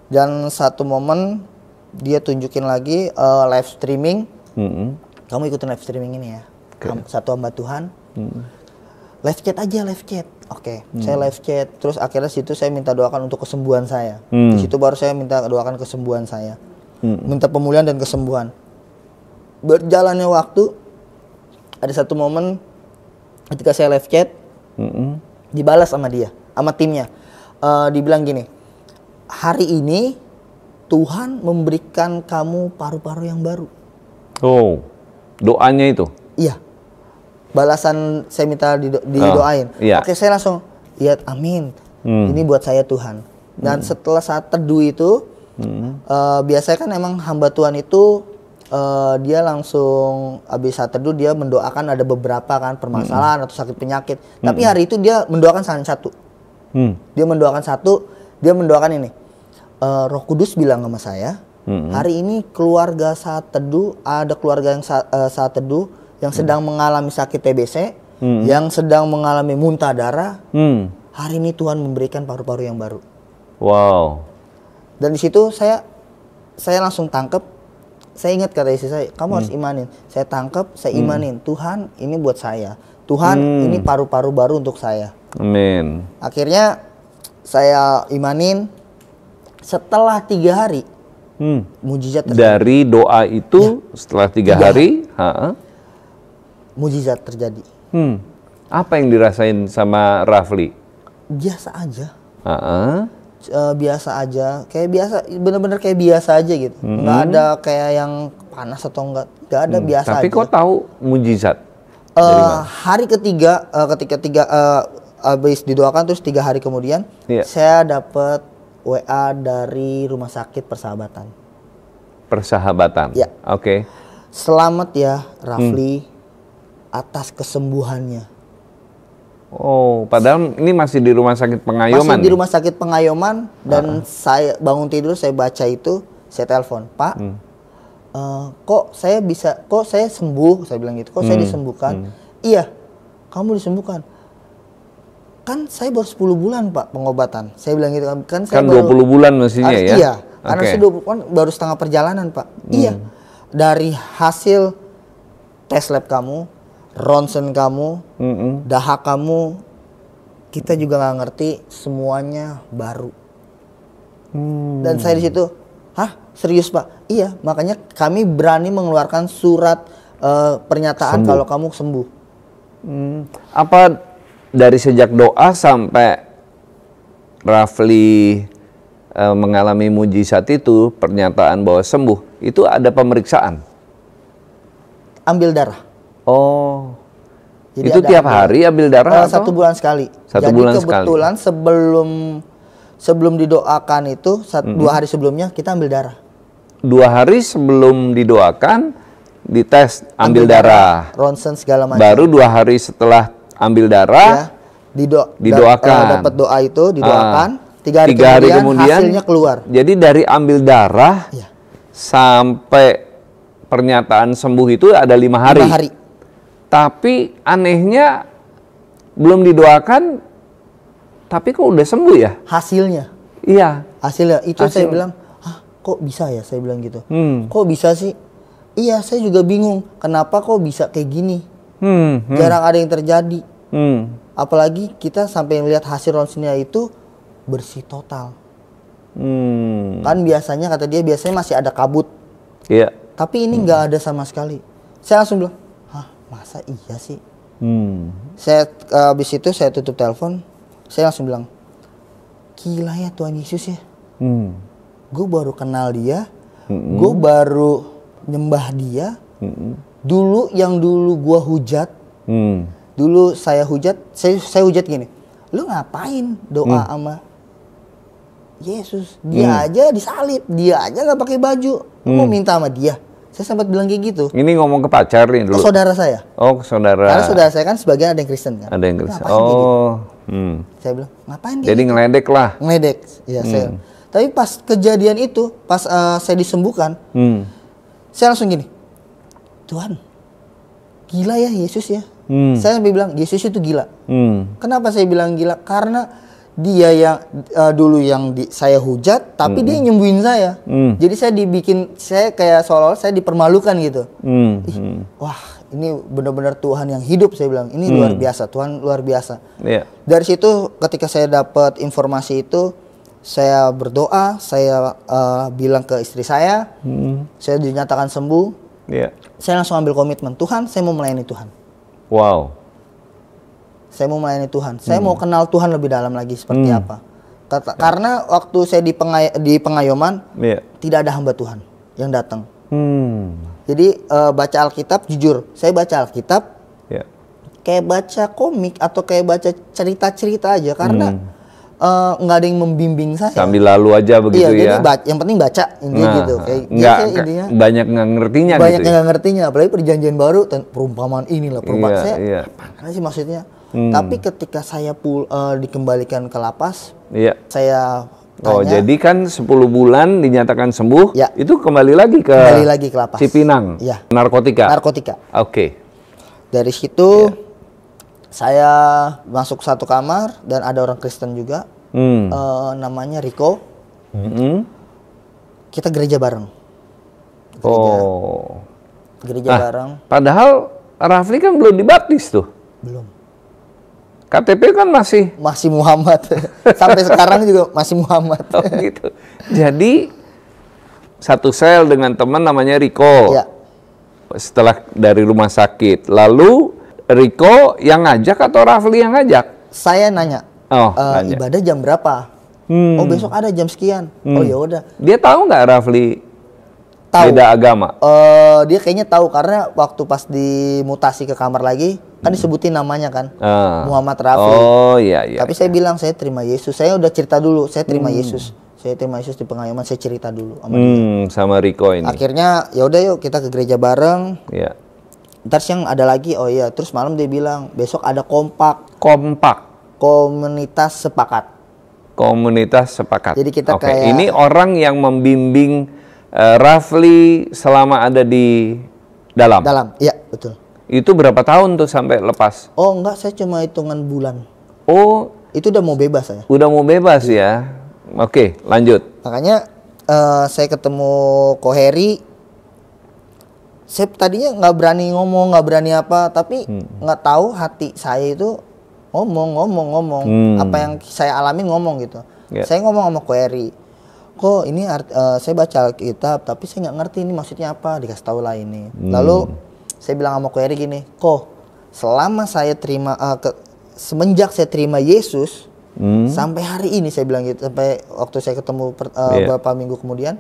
Dan satu momen dia tunjukin lagi live streaming. Kamu ikutin live streaming ini ya. Satu hamba Tuhan. Live chat aja, live chat. Saya live chat. Terus akhirnya situ saya minta doakan untuk kesembuhan saya. Di situ baru saya minta doakan kesembuhan saya. Minta pemulihan dan kesembuhan. Berjalannya waktu, ada satu momen ketika saya live chat, dibalas sama dia, sama timnya. Dibilang gini, hari ini Tuhan memberikan kamu paru-paru yang baru. Oh, doanya itu? Iya. Balasan saya minta didoain. Oke, saya langsung, ya amin. Ini buat saya Tuhan. Dan setelah saat teduh itu, biasanya kan emang hamba Tuhan itu dia langsung habis saat teduh dia mendoakan ada beberapa kan permasalahan atau sakit penyakit. Tapi hari itu dia mendoakan satu. Dia mendoakan satu, dia mendoakan ini. Roh Kudus bilang sama saya, hari ini keluarga saat teduh, ada keluarga yang saat teduh yang sedang mengalami sakit TBC, yang sedang mengalami muntah darah. Hari ini Tuhan memberikan paru-paru yang baru. Wow. Dan di situ saya langsung tangkep. Saya ingat kata istri saya, kamu harus imanin. Saya tangkep, saya imanin. Tuhan, ini buat saya. Tuhan, ini paru-paru baru untuk saya. Amin. Akhirnya saya imanin. Setelah 3 hari, mujizat terjadi. Dari doa itu setelah 3 hari, mujizat terjadi. Apa yang dirasain sama Rafli? Biasa aja. Biasa aja, kayak biasa, bener-bener kayak biasa aja gitu. Nggak ada kayak yang panas atau nggak ada, biasa Tapi aja. kok tahu mujizat? Hari ketiga, ketika habis didoakan terus 3 hari kemudian, saya dapat WA dari Rumah Sakit Persahabatan. Persahabatan? Ya. Oke. Selamat ya Rafli atas kesembuhannya. Oh, padahal ini masih di Rumah Sakit Pengayoman? Masih di Rumah Sakit Pengayoman, dan saya bangun tidur, saya baca itu, saya telepon, Pak, kok saya sembuh, saya bilang gitu, kok saya disembuhkan? Iya, kamu disembuhkan. Kan saya baru 10 bulan Pak pengobatan, saya bilang gitu kan. Saya kan 20 bulan mestinya ya? Iya, karena saya 20 bulan baru setengah perjalanan Pak. Iya, dari hasil tes lab kamu, ronsen kamu, dahak kamu, kita juga nggak ngerti, semuanya baru. Dan saya di situ, hah, serius Pak? Iya, makanya kami berani mengeluarkan surat pernyataan kalau kamu sembuh. Apa dari sejak doa sampai Rafli mengalami mujizat itu, pernyataan bahwa sembuh, itu ada pemeriksaan? Ambil darah. Oh, jadi itu tiap hari ambil darah? 1 bulan sekali. Jadi bulan kebetulan sekali. sebelum didoakan itu 2 hari sebelumnya kita ambil darah. 2 hari sebelum didoakan dites ambil darah. Ronsen segala macam. Baru 2 hari setelah ambil darah didoakan. Dapat doa itu didoakan. 3 hari kemudian hasilnya keluar. Jadi dari ambil darah sampai pernyataan sembuh itu ada 5 hari. 5 hari. Tapi anehnya belum didoakan, tapi kok udah sembuh ya? Hasilnya. Iya. Hasilnya itu saya bilang, kok bisa ya? Saya bilang gitu. Kok bisa sih? Iya, saya juga bingung. Kenapa kok bisa kayak gini? Jarang ada yang terjadi. Apalagi kita sampai melihat hasil ronsennya itu bersih total. Kan biasanya kata dia biasanya masih ada kabut. Iya. Tapi ini nggak ada sama sekali. Saya langsung bilang, masa iya sih? Saya habis itu saya tutup telepon, saya langsung bilang, gila ya Tuhan Yesus ya. Gue baru kenal dia, gue baru nyembah dia. Dulu gue hujat, dulu saya hujat, saya hujat gini, lu ngapain doa sama Yesus? Dia aja disalib, dia aja nggak pakai baju, mau minta sama dia? Saya sempat bilang kayak gitu. Ini ngomong ke pacar nih dulu? Ke saudara saya. Oh, ke saudara. Karena saudara saya kan sebagian ada yang Kristen kan. Ada yang Kristen. Ngapain oh. Gitu? Saya bilang, ngapain dia? Jadi gitu? Ngeledek lah. Ngeledek. Ya, saya. Tapi pas kejadian itu, pas saya disembuhkan, saya langsung gini, Tuhan, gila ya Yesus ya. Saya sampai bilang, Yesus itu gila. Kenapa saya bilang gila? Karena dia yang dulu yang saya hujat, tapi dia nyembuhin saya. Jadi saya kayak seolah-olah saya dipermalukan gitu. Wah, ini benar-benar Tuhan yang hidup, saya bilang. Ini luar biasa, Tuhan luar biasa. Yeah. Dari situ ketika saya dapat informasi itu, saya berdoa, saya bilang ke istri saya dinyatakan sembuh. Yeah. Saya langsung ambil komitmen, Tuhan, saya mau melayani Tuhan. Wow. Saya mau melayani Tuhan. Saya mau kenal Tuhan lebih dalam lagi seperti apa. Karena waktu saya di Pengayoman, tidak ada hamba Tuhan yang datang. Jadi baca Alkitab, jujur, saya baca Alkitab kayak baca komik atau kayak baca cerita-cerita aja. Karena nggak ada yang membimbing saya. Sambil lalu aja begitu ya. Jadi yang penting baca intinya gitu. Kayak banyak nggak ngertinya. Banyak yang nggak ngertinya. Apalagi perjanjian baru, perumpamaan inilah perumpamaan saya. Apa sih maksudnya? Tapi ketika saya dikembalikan ke lapas, saya tanya. Oh, jadi kan 10 bulan dinyatakan sembuh, itu kembali lagi ke lapas. Cipinang, narkotika. Oke. Dari situ saya masuk satu kamar dan ada orang Kristen juga, namanya Rico. Kita gereja bareng. Gereja bareng. Padahal Rafli kan belum dibaptis tuh. Belum. KTP kan masih Muhammad. Sampai sekarang juga masih Muhammad. Oh gitu. Jadi satu sel dengan teman namanya Riko. Ya. Setelah dari rumah sakit, lalu Riko yang ngajak atau Rafli yang ngajak? Saya nanya. Nanya. Ibadah jam berapa? Oh besok ada jam sekian. Oh ya udah. Dia tahu nggak Rafli Tahu. beda agama? Dia kayaknya tahu karena waktu pas dimutasi ke kamar lagi kan disebutin namanya kan, Muhammad Rafli. Oh iya. Tapi saya bilang saya terima Yesus. Saya udah cerita dulu, saya terima Yesus. Saya terima Yesus di pengayuman. Saya cerita dulu sama dia. Sama Riko ini. Akhirnya ya udah yuk kita ke gereja bareng. Iya. Ntar siang ada lagi. Oh iya. Terus malam dia bilang besok ada kompak. Komunitas sepakat. Jadi kita kayak ini orang yang membimbing Rafli selama ada di dalam. Iya betul. Itu berapa tahun tuh sampai lepas? Oh enggak, saya cuma hitungan bulan. Oh, itu udah mau bebas saya. Udah mau bebas ya. Oke, lanjut. Makanya saya ketemu Ko Heri. Saya tadinya nggak berani ngomong, nggak berani apa, tapi nggak tahu hati saya itu ngomong. Apa yang saya alamin ngomong gitu. Yeah. Saya ngomong sama Ko Heri. Kok ini saya baca Alkitab, tapi saya nggak ngerti ini maksudnya apa. Dikasih tahu lah ini. Lalu saya bilang sama Ko Heri gini, selama saya terima semenjak saya terima Yesus sampai hari ini, saya bilang gitu, sampai waktu saya ketemu beberapa minggu kemudian,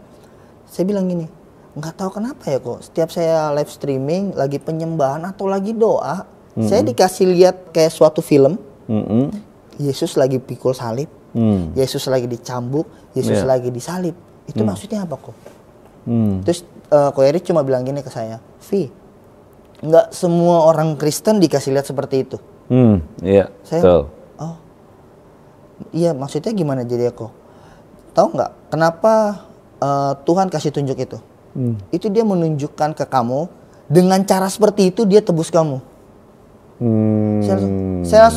saya bilang gini, nggak tahu kenapa ya kok setiap saya live streaming lagi penyembahan atau lagi doa, saya dikasih lihat kayak suatu film, Yesus lagi pikul salib, Yesus lagi dicambuk, Yesus lagi disalib. Itu maksudnya apa kok? Terus Ko Heri cuma bilang gini ke saya, nggak semua orang Kristen dikasih lihat seperti itu. Iya. Saya, iya maksudnya gimana jadi aku? Tahu nggak kenapa Tuhan kasih tunjuk itu? Itu dia menunjukkan ke kamu dengan cara seperti itu dia tebus kamu. Saya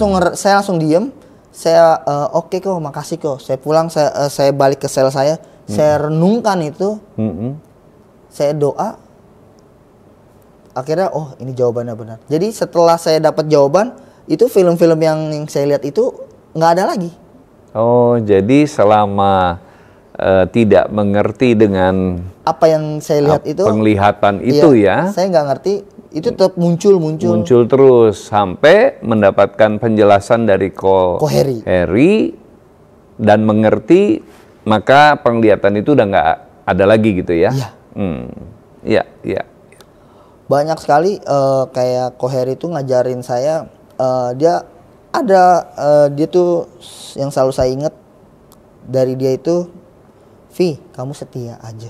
langsung diem. Saya oke kok, makasih kok. Saya pulang, saya balik ke sel saya renungkan itu. Saya doa. Akhirnya ini jawabannya benar. Jadi setelah saya dapat jawaban, itu film-film yang saya lihat itu nggak ada lagi. Oh, jadi selama tidak mengerti dengan apa yang saya lihat itu, penglihatan itu ya, saya nggak ngerti, itu tetap muncul terus sampai mendapatkan penjelasan dari Ko Heri dan mengerti, maka penglihatan itu udah nggak ada lagi gitu ya? Iya. Iya. Banyak sekali kayak Ko Heri itu ngajarin saya, dia tuh yang selalu saya ingat dari dia itu, kamu setia aja.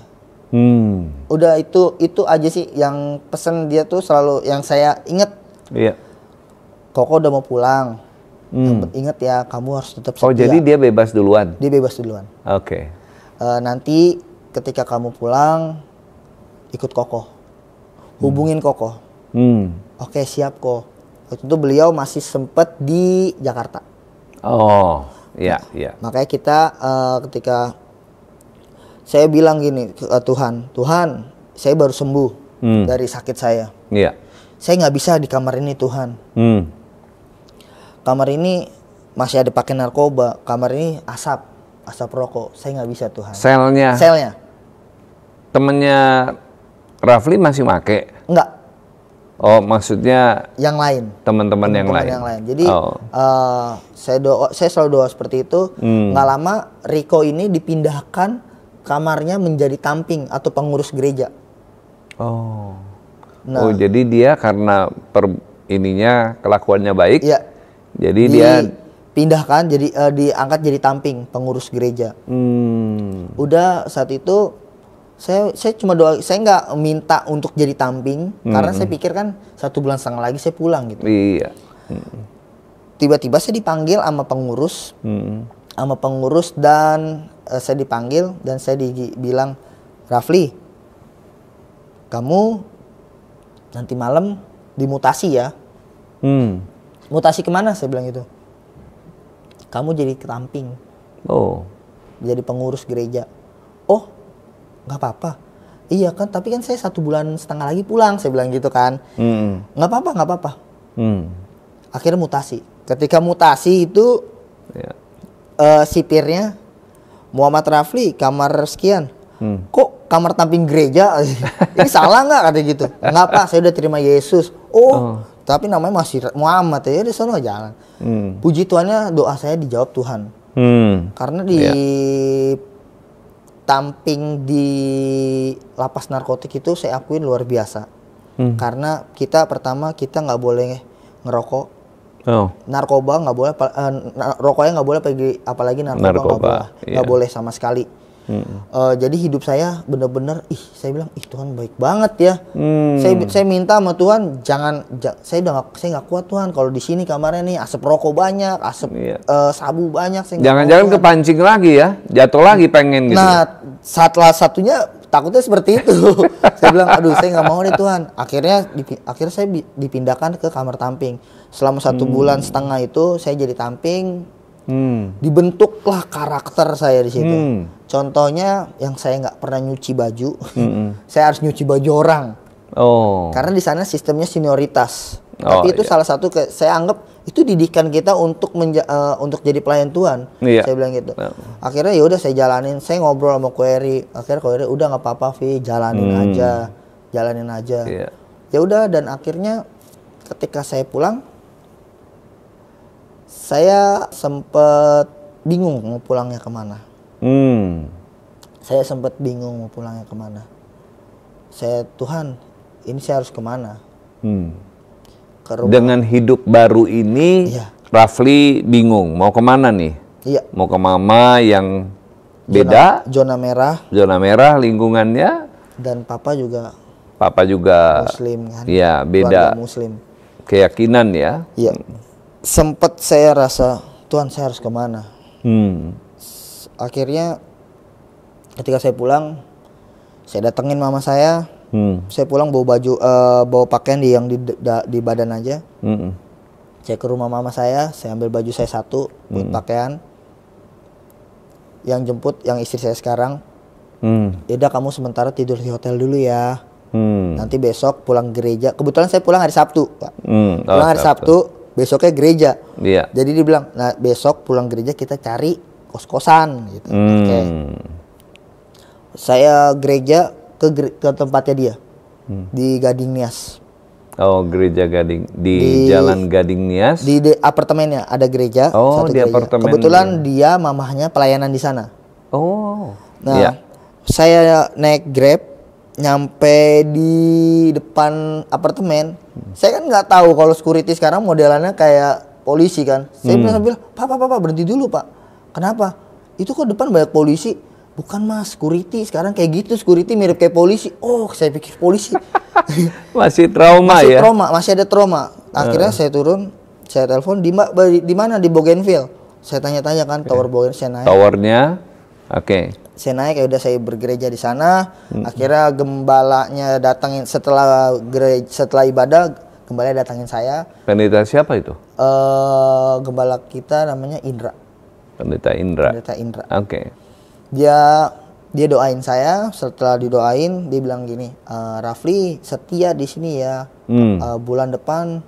Udah itu aja sih yang pesan dia tuh selalu yang saya ingat. Iya. Koko udah mau pulang. Ingat ya, kamu harus tetap setia. Oh, jadi dia bebas duluan? Dia bebas duluan. Oke. Nanti ketika kamu pulang, ikut Koko. Hubungin Koko. Oke, siap kok. Waktu itu beliau masih sempat di Jakarta. Oh, iya. Makanya kita ketika saya bilang gini ke Tuhan, saya baru sembuh dari sakit saya. Iya. Saya nggak bisa di kamar ini, Tuhan. Kamar ini masih ada pakai narkoba. Kamar ini asap rokok. Saya nggak bisa, Tuhan. Selnya. Temennya Rafli masih make? Enggak. Oh, maksudnya yang lain. Teman-teman yang lain. Jadi saya selalu doa seperti itu. Nggak lama Riko ini dipindahkan kamarnya menjadi tamping atau pengurus gereja. Jadi dia karena kelakuannya baik. Iya. Jadi dia pindahkan diangkat jadi tamping pengurus gereja. Udah saat itu saya cuma doa, saya nggak minta untuk jadi tamping karena saya pikir kan 1 bulan setengah lagi saya pulang gitu. Iya. Tiba-tiba saya dipanggil sama pengurus, dan saya dipanggil dan saya dibilang, Rafli, kamu nanti malam dimutasi ya. Mutasi kemana? Saya bilang gitu. Kamu jadi tamping. Jadi pengurus gereja. Nggak apa-apa. Iya kan, tapi kan saya 1 bulan setengah lagi pulang, saya bilang gitu kan. Nggak apa-apa. Akhirnya mutasi. Ketika mutasi itu Ya. sipirnya Muhammad Rafli kamar sekian. Kok kamar samping gereja? Ini salah nggak kata gitu? Nggak Pak, saya udah terima Yesus. Oh. Tapi namanya masih Muhammad ya, di sana jalan. Puji Tuhannya doa saya dijawab Tuhan. Karena di tamping di lapas narkotik itu saya akuin luar biasa. Karena pertama kita nggak boleh ngerokok. Narkoba nggak boleh, rokoknya nggak boleh, apalagi narkoba nggak boleh sama sekali. Jadi hidup saya bener-bener, saya bilang, Tuhan baik banget ya. Saya minta sama Tuhan, saya nggak kuat Tuhan kalau di sini kamarnya nih asap rokok banyak, asap sabu banyak. Jangan-jangan kepancing lagi ya, jatuh lagi pengen gitu. Nah, salah satunya takutnya seperti itu. Saya bilang, aduh saya nggak mau nih Tuhan. Akhirnya saya dipindahkan ke kamar tamping. Selama 1 bulan setengah itu saya jadi tamping. Dibentuklah karakter saya di situ. Contohnya yang saya nggak pernah nyuci baju, saya harus nyuci baju orang. Karena di sana sistemnya senioritas. Tapi itu salah satu saya anggap itu didikan kita untuk jadi pelayan Tuhan. Saya bilang gitu. Akhirnya ya udah saya jalanin, saya ngobrol sama Query. Akhirnya Query udah nggak apa-apa, Vi, jalanin aja. Ya udah, dan akhirnya ketika saya pulang, saya sempet bingung mau pulangnya kemana. Saya sempet bingung mau pulangnya kemana. Tuhan, ini saya harus kemana? Dengan hidup baru ini, Rafli bingung mau kemana nih? Mau ke mama yang beda, zona merah lingkungannya, dan papa juga Muslim kan? Iya, beda. Muslim. Keyakinan ya? Iya. Sempet saya rasa, Tuhan saya harus kemana? Akhirnya ketika saya pulang, saya datengin mama saya. Saya pulang bawa baju, bawa pakaian yang di badan aja. Saya ke rumah mama saya ambil baju saya 1 buat pakaian. Yang jemput yang istri saya sekarang. Yaudah kamu sementara tidur di hotel dulu ya. Nanti besok pulang gereja. Kebetulan saya pulang hari Sabtu, Pak. Pulang hari Sabtu. Besoknya gereja. Jadi dia bilang, nah besok pulang gereja kita cari kos-kosan gitu. Saya gereja ke tempatnya dia di Gading Nias. Gereja Gading di Jalan Gading Nias. Di apartemennya ada gereja. Di gereja. Apartemen. Kebetulan dia mamahnya pelayanan di sana. Saya naik Grab nyampe di depan apartemen. Saya kan nggak tahu kalau security sekarang modelannya kayak polisi kan. Saya bilang, Pak, berhenti dulu Pak. Kenapa? Itu kok depan banyak polisi. Bukan Mas, security sekarang kayak gitu, security mirip kayak polisi. Saya pikir polisi. Masih trauma ya? Masih ada trauma. Akhirnya saya turun, saya telepon, di mana? Di Bougainville. Saya tanya-tanya kan, Tower Bougainville, saya naik. Towernya, saya naik, ya udah saya bergereja di sana. Akhirnya gembalanya datangin setelah ibadah, gembalanya datangin saya. Pendeta siapa itu? Gembala kita namanya Indra. Pendeta Indra. Dia doain saya. Setelah didoain, dia bilang gini, Rafli setia di sini ya. Bulan depan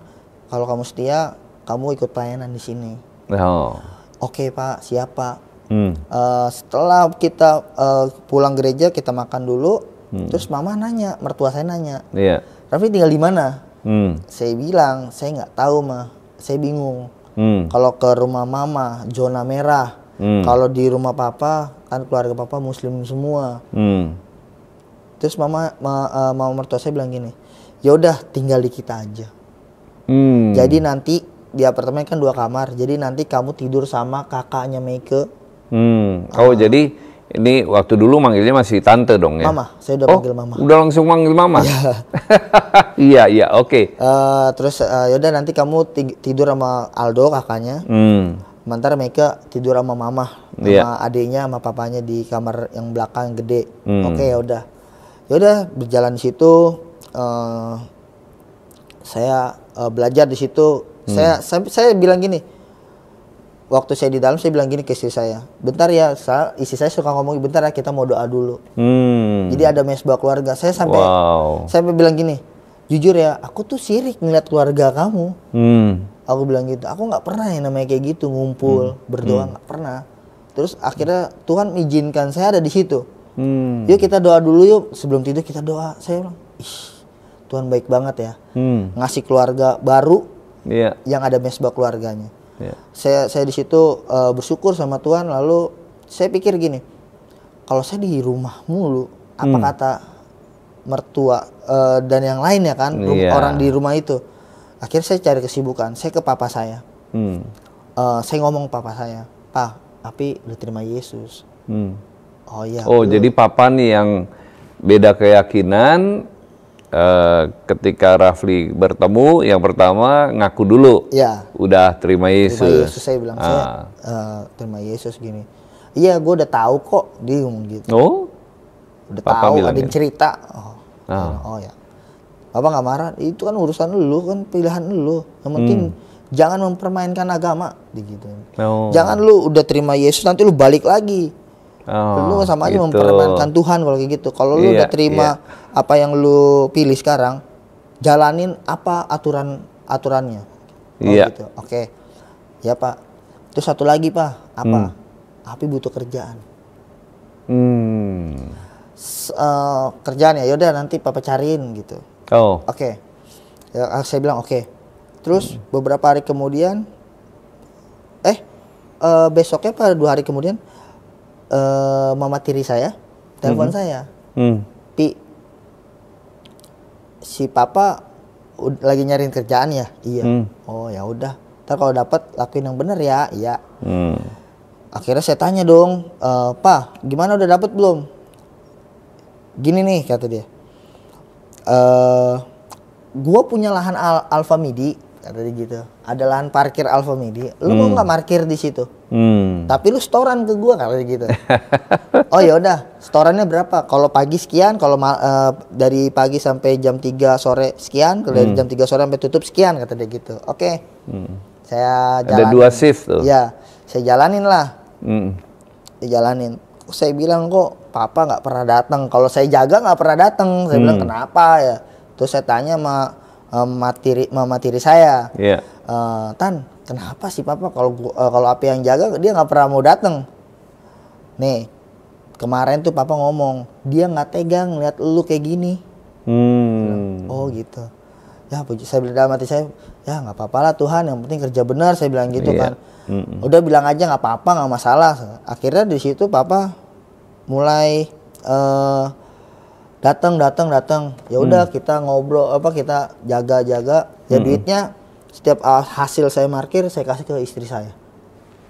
kalau kamu setia, kamu ikut pelayanan di sini. Oke Pak, siap Pak. Setelah kita pulang gereja, kita makan dulu. Terus mama nanya, mertua saya nanya, Rafli tinggal di mana? Saya bilang, saya nggak tahu mah, saya bingung. Kalau ke rumah mama zona merah, kalau di rumah papa kan keluarga papa Muslim semua. Terus mama mertua saya bilang gini, ya udah tinggal di kita aja. Jadi nanti di apartemen kan 2 kamar, jadi nanti kamu tidur sama kakaknya Meike. Jadi ini waktu dulu manggilnya masih tante dong ya? Mama, saya udah panggil mama. Udah langsung manggil mama? Iya, oke. Terus yaudah nanti kamu tidur sama Aldo kakaknya. Sementara Meike tidur sama mama, sama adiknya, sama papanya di kamar yang belakang gede. Oke, yaudah. Yaudah berjalan di situ. Saya belajar di situ. Saya bilang gini. Waktu saya di dalam, saya bilang gini ke istri saya, bentar ya, istri saya suka ngomong, bentar ya, kita mau doa dulu. Jadi ada mesbah keluarga. Saya sampai bilang gini, jujur ya, aku tuh sirik ngeliat keluarga kamu. Aku bilang gitu, aku nggak pernah yang namanya kayak gitu ngumpul berdoa, nggak pernah. Terus akhirnya Tuhan izinkan saya ada di situ. Yuk kita doa dulu yuk, sebelum tidur kita doa. Saya bilang, ih Tuhan baik banget ya, ngasih keluarga baru yang ada mesbah keluarganya. Saya di situ bersyukur sama Tuhan. Lalu saya pikir gini, kalau saya di rumah mulu, apa kata mertua dan yang lain ya kan, orang di rumah itu. Akhirnya saya cari kesibukan, saya ke papa saya. Saya ngomong ke papa saya, "Pa, Api udah terima Yesus." Oh iya. Oh, jadi papa nih yang beda keyakinan. Ketika Rafli bertemu, yang pertama ngaku dulu. Ya. Udah terima Yesus. Terima Yesus, saya bilang, saya terima Yesus gini. Iya, gue udah tahu kok, dia ngomong gitu. Oh, udah tahu, ada yang cerita. Oh ya. Papa nggak marah, itu kan urusan lu, kan pilihan lu. Yang penting jangan mempermainkan agama, gitu. Jangan lu udah terima Yesus nanti lu balik lagi. Lu sama aja mempermainkan Tuhan kalau kayak gitu. Kalau lu udah terima apa yang lu pilih sekarang, jalanin apa aturannya. Gitu. Oke. Ya Pak. Terus satu lagi Pak, apa? Api butuh kerjaan. Kerjaan ya, yaudah nanti Papa cariin gitu. Oke. Ya, saya bilang oke. Terus beberapa hari kemudian, besoknya pada 2 hari kemudian, mama tiri saya telepon saya, Pi, si Papa lagi nyariin kerjaan ya? Iya. Oh ya udah. Ntar kalau dapat lakuin yang bener ya. Iya. Akhirnya saya tanya dong, Pa, gimana udah dapat belum? Gini nih kata dia. Gua punya lahan Alfa Midi, kata dia gitu. Ada lahan parkir Alfa Midi. Lu mau nggak parkir di situ? Tapi lu setoran ke gua, kata dia gitu. Oh ya udah, setorannya berapa? Kalau pagi sekian, kalau dari pagi sampai jam 3 sore sekian, kalau dari jam 3 sore sampai tutup sekian, kata dia gitu. Oke. Saya jalanin. Ada 2 shift tuh. Ya, saya jalanin lah. Jalanin. Saya bilang kok Papa nggak pernah datang. Kalau saya jaga nggak pernah datang. Saya bilang kenapa ya? Terus saya tanya sama mama tiri saya. Tan, kenapa sih Papa kalau Api yang jaga dia nggak pernah mau datang? Nih, kemarin tuh Papa ngomong dia nggak tegang lihat lu kayak gini. Oh gitu. Ya saya bilang dalam hati saya, ya nggak apa-apa lah Tuhan, yang penting kerja benar, saya bilang gitu kan. Udah bilang aja nggak apa-apa, nggak masalah. Akhirnya di situ Papa mulai datang. Ya udah kita ngobrol kita jaga. Ya duitnya setiap hasil saya parkir saya kasih ke istri saya.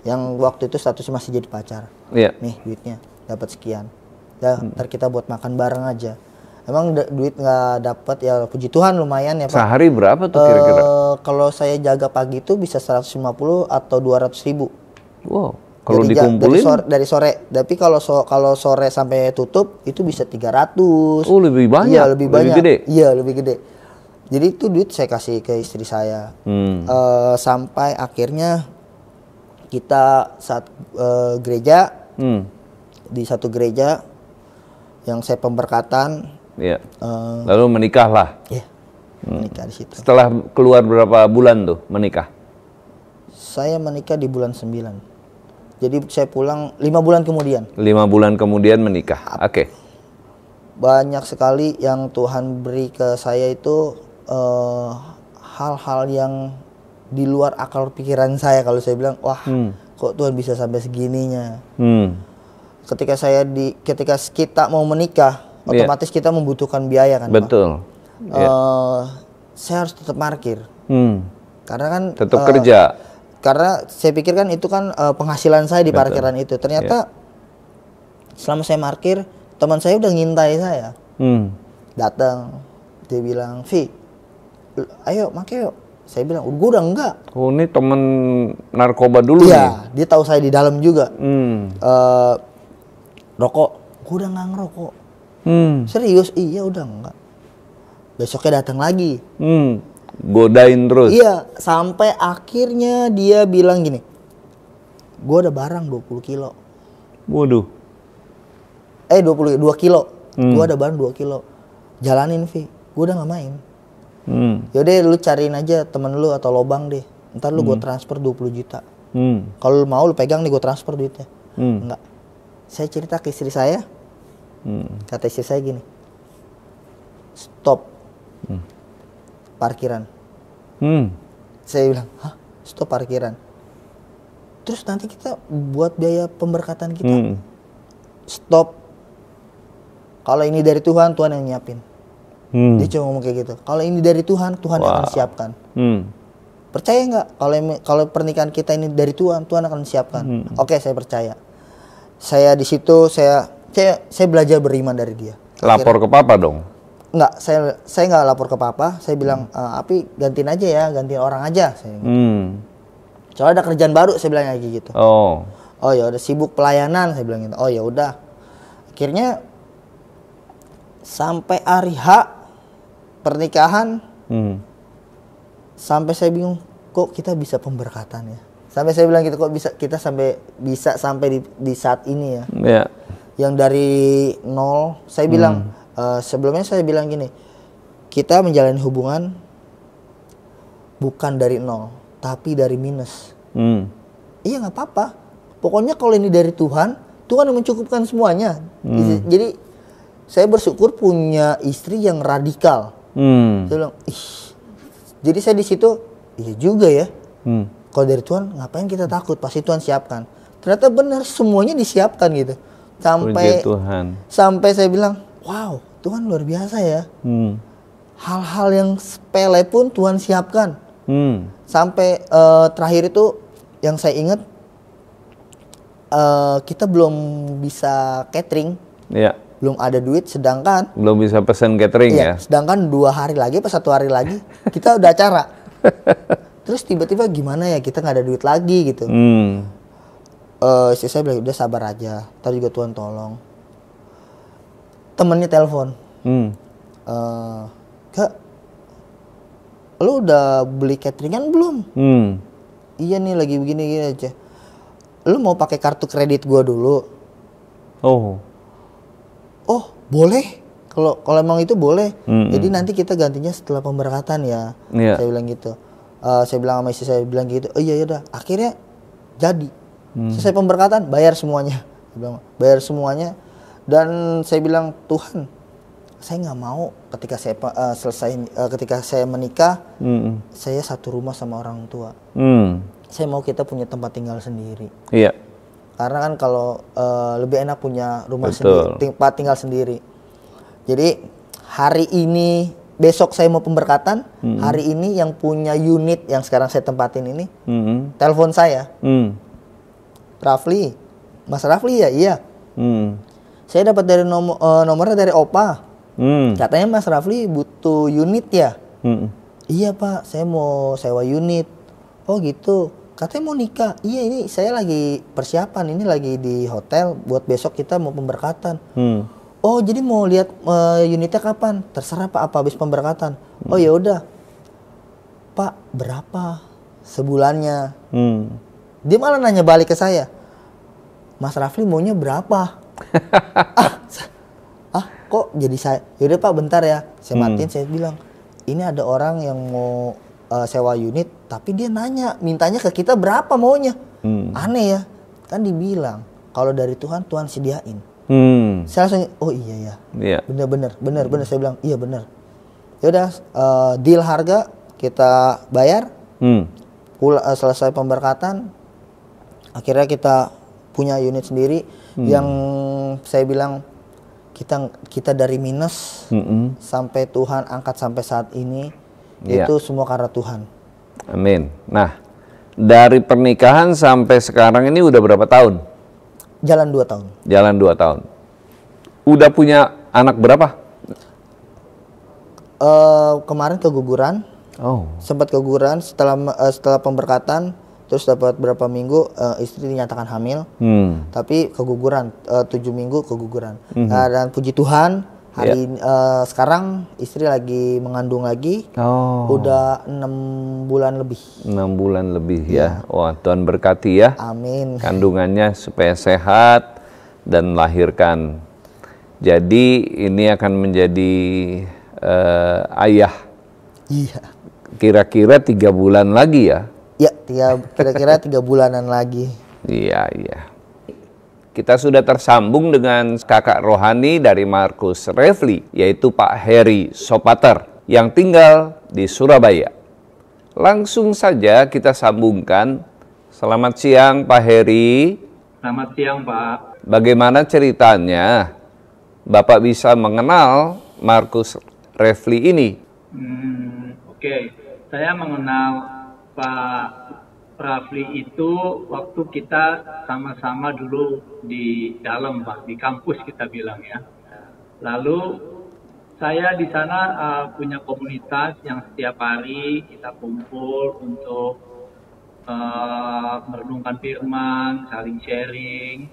Yang waktu itu statusnya masih jadi pacar. Nih duitnya dapat sekian. Ya ntar kita buat makan bareng aja. Emang duit nggak dapat ya, puji Tuhan lumayan ya Pak. Sehari berapa tuh kira-kira? Kalau saya jaga pagi itu bisa 150 atau 200 ribu. Wow. Kalau dikumpulin dari sore. Tapi kalau sore sampai tutup itu bisa 300. Oh lebih banyak. Iya lebih banyak. Lebih gede. Iya lebih gede. Jadi itu duit saya kasih ke istri saya. Sampai akhirnya kita saat gereja di satu gereja yang saya pemberkatan. Lalu menikahlah. Iya. Menikah di situ. Setelah keluar berapa bulan tuh menikah? Saya menikah di bulan 9. Jadi saya pulang 5 bulan kemudian. 5 bulan kemudian menikah. Oke. Banyak sekali yang Tuhan beri ke saya itu hal-hal yang di luar akal pikiran saya. Kalau saya bilang, wah, kok Tuhan bisa sampai segininya. Ketika kita mau menikah, otomatis kita membutuhkan biaya kan, betul. Pak. Saya harus tetap parkir. Karena kan tetap kerja. Karena saya pikir kan itu kan penghasilan saya di parkiran itu. Ternyata selama saya parkir, teman saya udah ngintai saya. Datang, dia bilang, "Vi, ayo make yuk." Saya bilang, "Gue udah enggak." Oh, ini temen narkoba dulu nih. Iya, dia tahu saya di dalam juga. Rokok, gue udah nggak ngerokok. Serius? Iya udah enggak. Besoknya datang lagi. Godain terus. Iya, sampai akhirnya dia bilang gini, gue ada barang 20 kilo. Waduh. 22 kilo. Gue ada barang 2 kilo. Jalanin, Vi. Gue udah gak main. Yaudah lu cariin aja temen lu atau lobang deh. ntar lu gue transfer 20 juta. Kalau lu mau lu pegang nih, gue transfer duitnya. Enggak. Saya cerita ke istri saya, kata istri saya gini, stop parkiran. Saya bilang, hah, stop parkiran? Terus nanti kita buat biaya pemberkatan kita. Stop. Kalau ini dari Tuhan, Tuhan yang nyiapin. Dia cuma ngomong kayak gitu. Kalau ini dari Tuhan, Tuhan akan siapkan. Percaya nggak? Kalau pernikahan kita ini dari Tuhan, Tuhan akan siapkan. Oke, saya percaya. Saya di situ saya belajar beriman dari dia. Lapor ke papa dong? Enggak, saya nggak lapor ke papa. Saya bilang, Api gantiin aja ya, gantiin orang aja. Soalnya ada kerjaan baru, saya bilang kayak gitu. Oh ya udah, sibuk pelayanan, saya bilang gitu. Oh ya udah. Akhirnya sampai hari H pernikahan, sampai saya bingung, kok kita bisa pemberkatan ya? Sampai saya bilang gitu, kok kita bisa sampai di saat ini ya? Yeah. Yang dari nol, saya bilang sebelumnya saya bilang gini, kita menjalani hubungan bukan dari nol, tapi dari minus. Iya nggak apa-apa. Pokoknya kalau ini dari Tuhan, Tuhan yang mencukupkan semuanya. Jadi saya bersyukur punya istri yang radikal. Saya bilang, jadi saya di situ, iya juga ya. Kalau dari Tuhan, ngapain kita takut? Pasti Tuhan siapkan. Ternyata benar, semuanya disiapkan gitu. Sampai saya bilang, wow, Tuhan luar biasa ya. Hal-hal yang sepele pun Tuhan siapkan. Sampai terakhir itu yang saya ingat, kita belum bisa catering. Yeah. Belum ada duit, sedangkan belum bisa pesan catering ya. Sedangkan 2 hari lagi, pas 1 hari lagi kita udah acara. Terus tiba-tiba gimana ya, kita nggak ada duit lagi gitu. Istri saya bilang, udah sabar aja, ntar juga Tuhan tolong. Temennya telepon, Kak, lu udah beli cateringan belum? Iya nih, lagi begini-gini aja. Lu mau pakai kartu kredit gua dulu? Oh boleh, kalau emang itu boleh. Jadi nanti kita gantinya setelah pemberkatan ya. Saya bilang gitu. Saya bilang sama istri saya bilang gitu. Oh iya udah. Akhirnya jadi. Selesai pemberkatan, bayar semuanya. Bayar semuanya. Dan saya bilang, Tuhan, saya nggak mau ketika saya ketika saya menikah, saya satu rumah sama orang tua. Saya mau kita punya tempat tinggal sendiri. Iya. Karena kan kalau lebih enak punya rumah sendiri, tempat tinggal sendiri. Jadi hari ini, besok saya mau pemberkatan, hari ini yang punya unit yang sekarang saya tempatin ini, telepon saya. Rafli, Mas Rafli ya? Iya. Saya dapat dari nomornya dari Opa. Katanya Mas Rafli butuh unit ya? Iya Pak, saya mau sewa unit. Oh gitu. Katanya mau nikah. Iya, ini saya lagi persiapan, ini lagi di hotel buat besok kita mau pemberkatan. Oh jadi mau lihat unitnya kapan? Terserah Pak, apa habis pemberkatan. Oh ya udah Pak, berapa sebulannya? Dia malah nanya balik ke saya, Mas Rafli maunya berapa? Kok jadi saya? Yaudah Pak, bentar ya, saya matiin. Saya bilang, ini ada orang yang mau sewa unit, tapi dia nanya, mintanya ke kita berapa maunya. Aneh ya, kan dibilang kalau dari Tuhan, Tuhan sediain. Saya langsung, oh iya ya, bener. Saya bilang, iya bener. Yaudah, deal harga kita bayar. Selesai pemberkatan, akhirnya kita punya unit sendiri. Yang saya bilang, kita dari minus sampai Tuhan angkat sampai saat ini, itu semua karena Tuhan. Amin. Nah, dari pernikahan sampai sekarang ini udah berapa tahun? Jalan 2 tahun. Jalan 2 tahun. Udah punya anak berapa? Kemarin keguguran. Sempat keguguran setelah pemberkatan, terus dapat berapa minggu istri dinyatakan hamil. Tapi keguguran 7 minggu keguguran. Dan puji Tuhan, sekarang istri lagi mengandung lagi. Udah 6 bulan lebih. 6 bulan lebih ya. Wah, Tuhan berkati ya. Amin. Kandungannya supaya sehat dan melahirkan. Jadi ini akan menjadi ayah. Iya. Kira-kira 3 bulan lagi ya. Ya, Kira-kira 3 bulanan lagi. Iya, iya. Kita sudah tersambung dengan kakak rohani dari Markus Refli, yaitu Pak Heri Sopater, yang tinggal di Surabaya. Langsung saja kita sambungkan. Selamat siang Pak Heri. Selamat siang Pak. Bagaimana ceritanya Bapak bisa mengenal Markus Refli ini? Oke. Saya mengenal Pak Rafli itu waktu kita sama-sama dulu di dalam Pak, di kampus kita bilang ya. Lalu saya di sana punya komunitas yang setiap hari kita kumpul untuk merenungkan firman, saling sharing,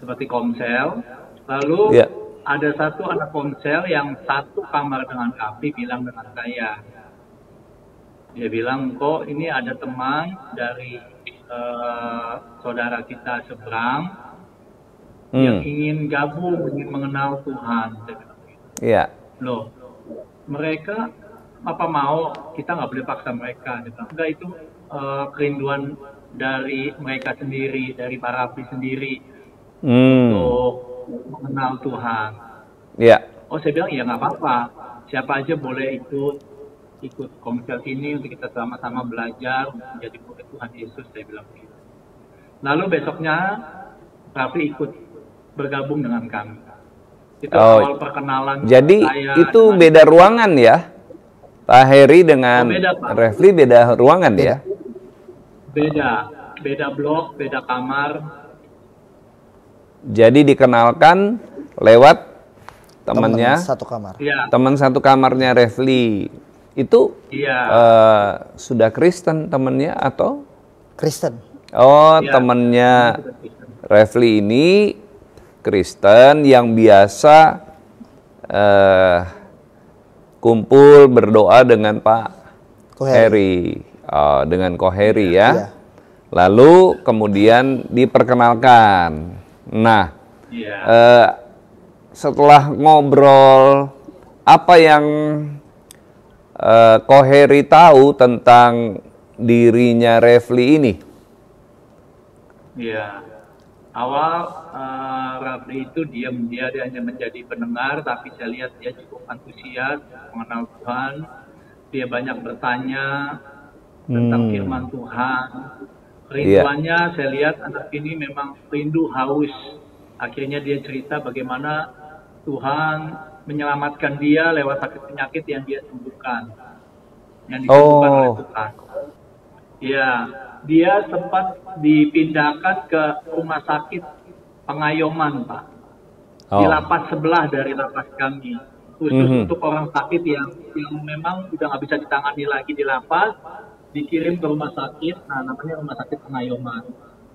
seperti komsel. Lalu ada satu anak komsel yang satu kamar dengan kami bilang dengan saya. Dia bilang, kok ini ada teman dari saudara kita seberang yang ingin gabung, ingin mengenal Tuhan. Iya. Loh, mereka apa mau? Kita nggak boleh paksa mereka. Enggak, itu kerinduan dari mereka sendiri, dari para abdi sendiri untuk mengenal Tuhan. Iya. Oh, saya bilang ya nggak apa-apa. Siapa aja boleh ikut komsel ini untuk kita sama-sama belajar menjadi murid Tuhan Yesus, saya bilang begitu. Lalu besoknya Rafli ikut bergabung dengan kami. Itu awal perkenalan. Jadi saya itu beda ruangan ya? Pak Heri dengan Refli beda ruangan ya? Beda blok, beda kamar. Jadi dikenalkan lewat temannya, satu kamar. Ya. Teman satu kamarnya Refli. Itu sudah Kristen temennya atau? Kristen. Oh, temennya Refli ini Kristen yang biasa kumpul berdoa dengan Pak Heri, dengan Ko Heri ya. Lalu kemudian diperkenalkan. Nah, setelah ngobrol, apa yang Ko Heri tahu tentang dirinya Refli ini? Iya, awal Rafli itu dia hanya menjadi pendengar, tapi saya lihat dia cukup antusias mengenal Tuhan. Dia banyak bertanya tentang firman Tuhan. Rinduannya saya lihat anak ini memang rindu, haus. Akhirnya dia cerita bagaimana Tuhan menyelamatkan dia lewat sakit penyakit yang dia sembuhkan, yang disembuhkan oleh Tuhan. Ya, dia sempat dipindahkan ke rumah sakit Pengayoman, Pak, di lapas sebelah dari lapas kami, khusus untuk orang sakit yang memang udah nggak bisa ditangani lagi di lapas, dikirim ke rumah sakit, namanya rumah sakit Pengayoman.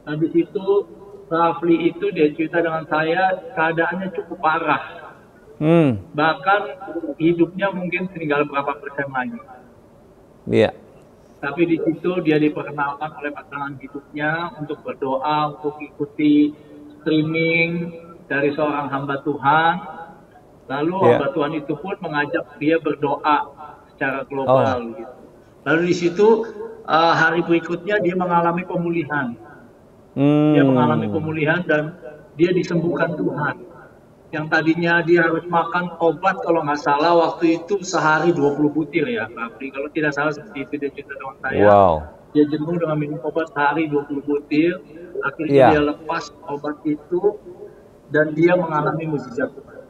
Nah di situ Rafli itu dia cerita dengan saya keadaannya cukup parah. Bahkan hidupnya mungkin tinggal berapa persen lagi. Iya. Tapi di situ dia diperkenalkan oleh pasangan hidupnya untuk berdoa, untuk ikuti streaming dari seorang hamba Tuhan. Lalu hamba Tuhan itu pun mengajak dia berdoa secara global. Gitu. Lalu di situ hari berikutnya dia mengalami pemulihan. Dia mengalami pemulihan dan dia disembuhkan Tuhan. Yang tadinya dia harus makan obat kalau nggak salah waktu itu sehari 20 butir ya, Rafli. Kalau tidak salah seperti itu dia cerita dengan saya. Dia jenuh dengan minum obat sehari 20 butir. Akhirnya dia lepas obat itu dan dia mengalami mukjizat Tuhan.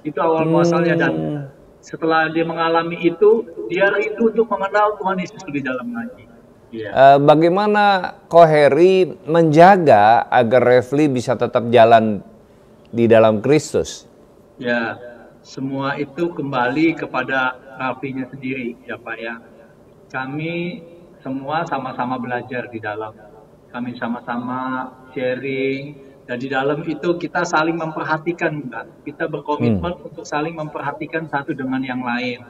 Itu awal muasalnya, dan setelah dia mengalami itu, dia rindu untuk mengenal Tuhan Yesus lebih dalam lagi. Bagaimana Ko Heri menjaga agar Refli bisa tetap jalan di dalam Kristus? Ya, semua itu kembali kepada Raflinya sendiri ya Pak ya. Kami semua sama-sama belajar di dalam. Kami sama-sama sharing, dan di dalam itu kita saling memperhatikan, kan? Kita berkomitmen untuk saling memperhatikan satu dengan yang lain.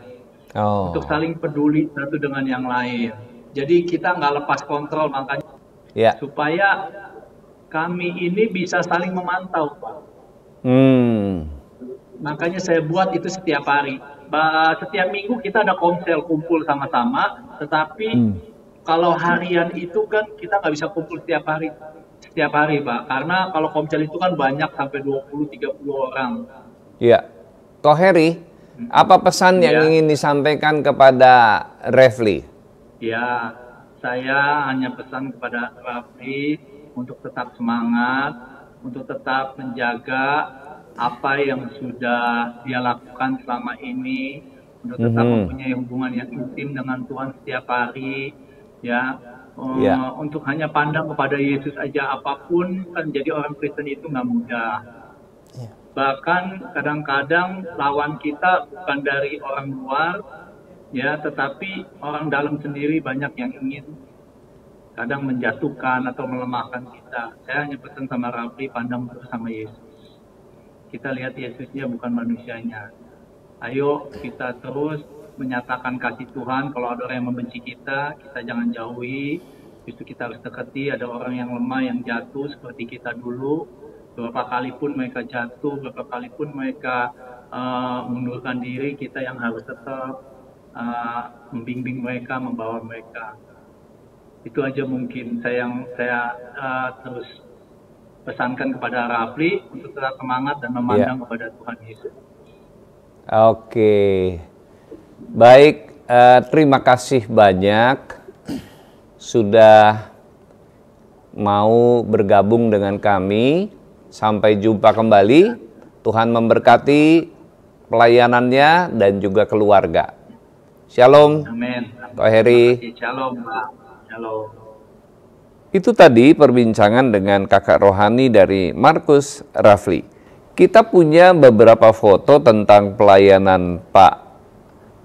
Untuk saling peduli satu dengan yang lain. Jadi kita nggak lepas kontrol, makanya supaya kami ini bisa saling memantau, Pak. Makanya saya buat itu setiap hari. Setiap minggu kita ada komsel kumpul sama-sama, tetapi Kalau harian itu kan kita nggak bisa kumpul setiap hari Pak, karena kalau komsel itu kan banyak sampai 20-30 orang. Iya. Ko Heri, apa pesan yang Ya. ingin disampaikan kepada Refli? Ya, saya hanya pesan kepada Rafli untuk tetap semangat, untuk tetap menjaga apa yang sudah dia lakukan selama ini, untuk tetap mempunyai hubungan yang intim dengan Tuhan setiap hari, ya. Ya. Untuk hanya pandang kepada Yesus aja apapun, kan jadi orang Kristen itu nggak mudah. Bahkan kadang-kadang lawan kita bukan dari orang luar, ya, tetapi orang dalam sendiri banyak yang ingin kadang menjatuhkan atau melemahkan kita. Saya hanya pesan sama Rafli, pandang terus sama Yesus. Kita lihat Yesusnya bukan manusianya. Ayo kita terus menyatakan kasih Tuhan. Kalau ada orang yang membenci kita jangan jauhi. Justru kita harus dekati. Ada orang yang lemah, yang jatuh seperti kita dulu. Beberapa kali pun mereka jatuh, beberapa kali pun mereka mengundurkan diri, kita yang harus tetap membimbing mereka, membawa mereka. Itu aja mungkin saya terus pesankan kepada Rafli untuk tetap semangat dan memandang kepada Tuhan Yesus. Oke, baik, terima kasih banyak sudah mau bergabung dengan kami. Sampai jumpa kembali. Tuhan memberkati pelayanannya dan juga keluarga. Shalom. Amin. Ko Heri. Shalom, Pak. Shalom. Itu tadi perbincangan dengan kakak rohani dari Markus Rafli. Kita punya beberapa foto tentang pelayanan Pak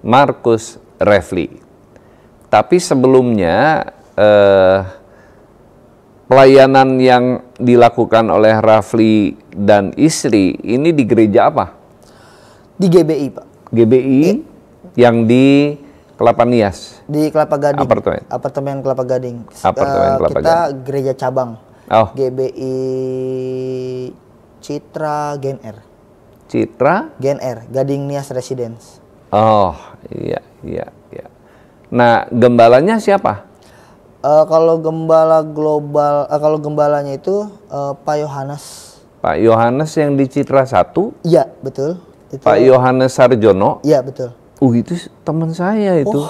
Markus Rafli. Tapi sebelumnya pelayanan yang dilakukan oleh Rafli dan istri ini di gereja apa? Di GBI, Pak. GBI yang di Kelapa Nias. Di Kelapa Gading. Apartemen Kelapa Gading. Kelapa kita Gading. gereja cabang. Oh. GBI Citra Gen R. Citra Gen R, Gading Nias Residence. Oh, iya. Nah, gembalanya siapa? Kalau gembala global, kalau gembalanya itu Pak Yohanes. Pak Yohanes yang di Citra 1? Iya, betul. Itu, Pak Yohanes Sarjono? Iya, betul. Itu teman saya itu.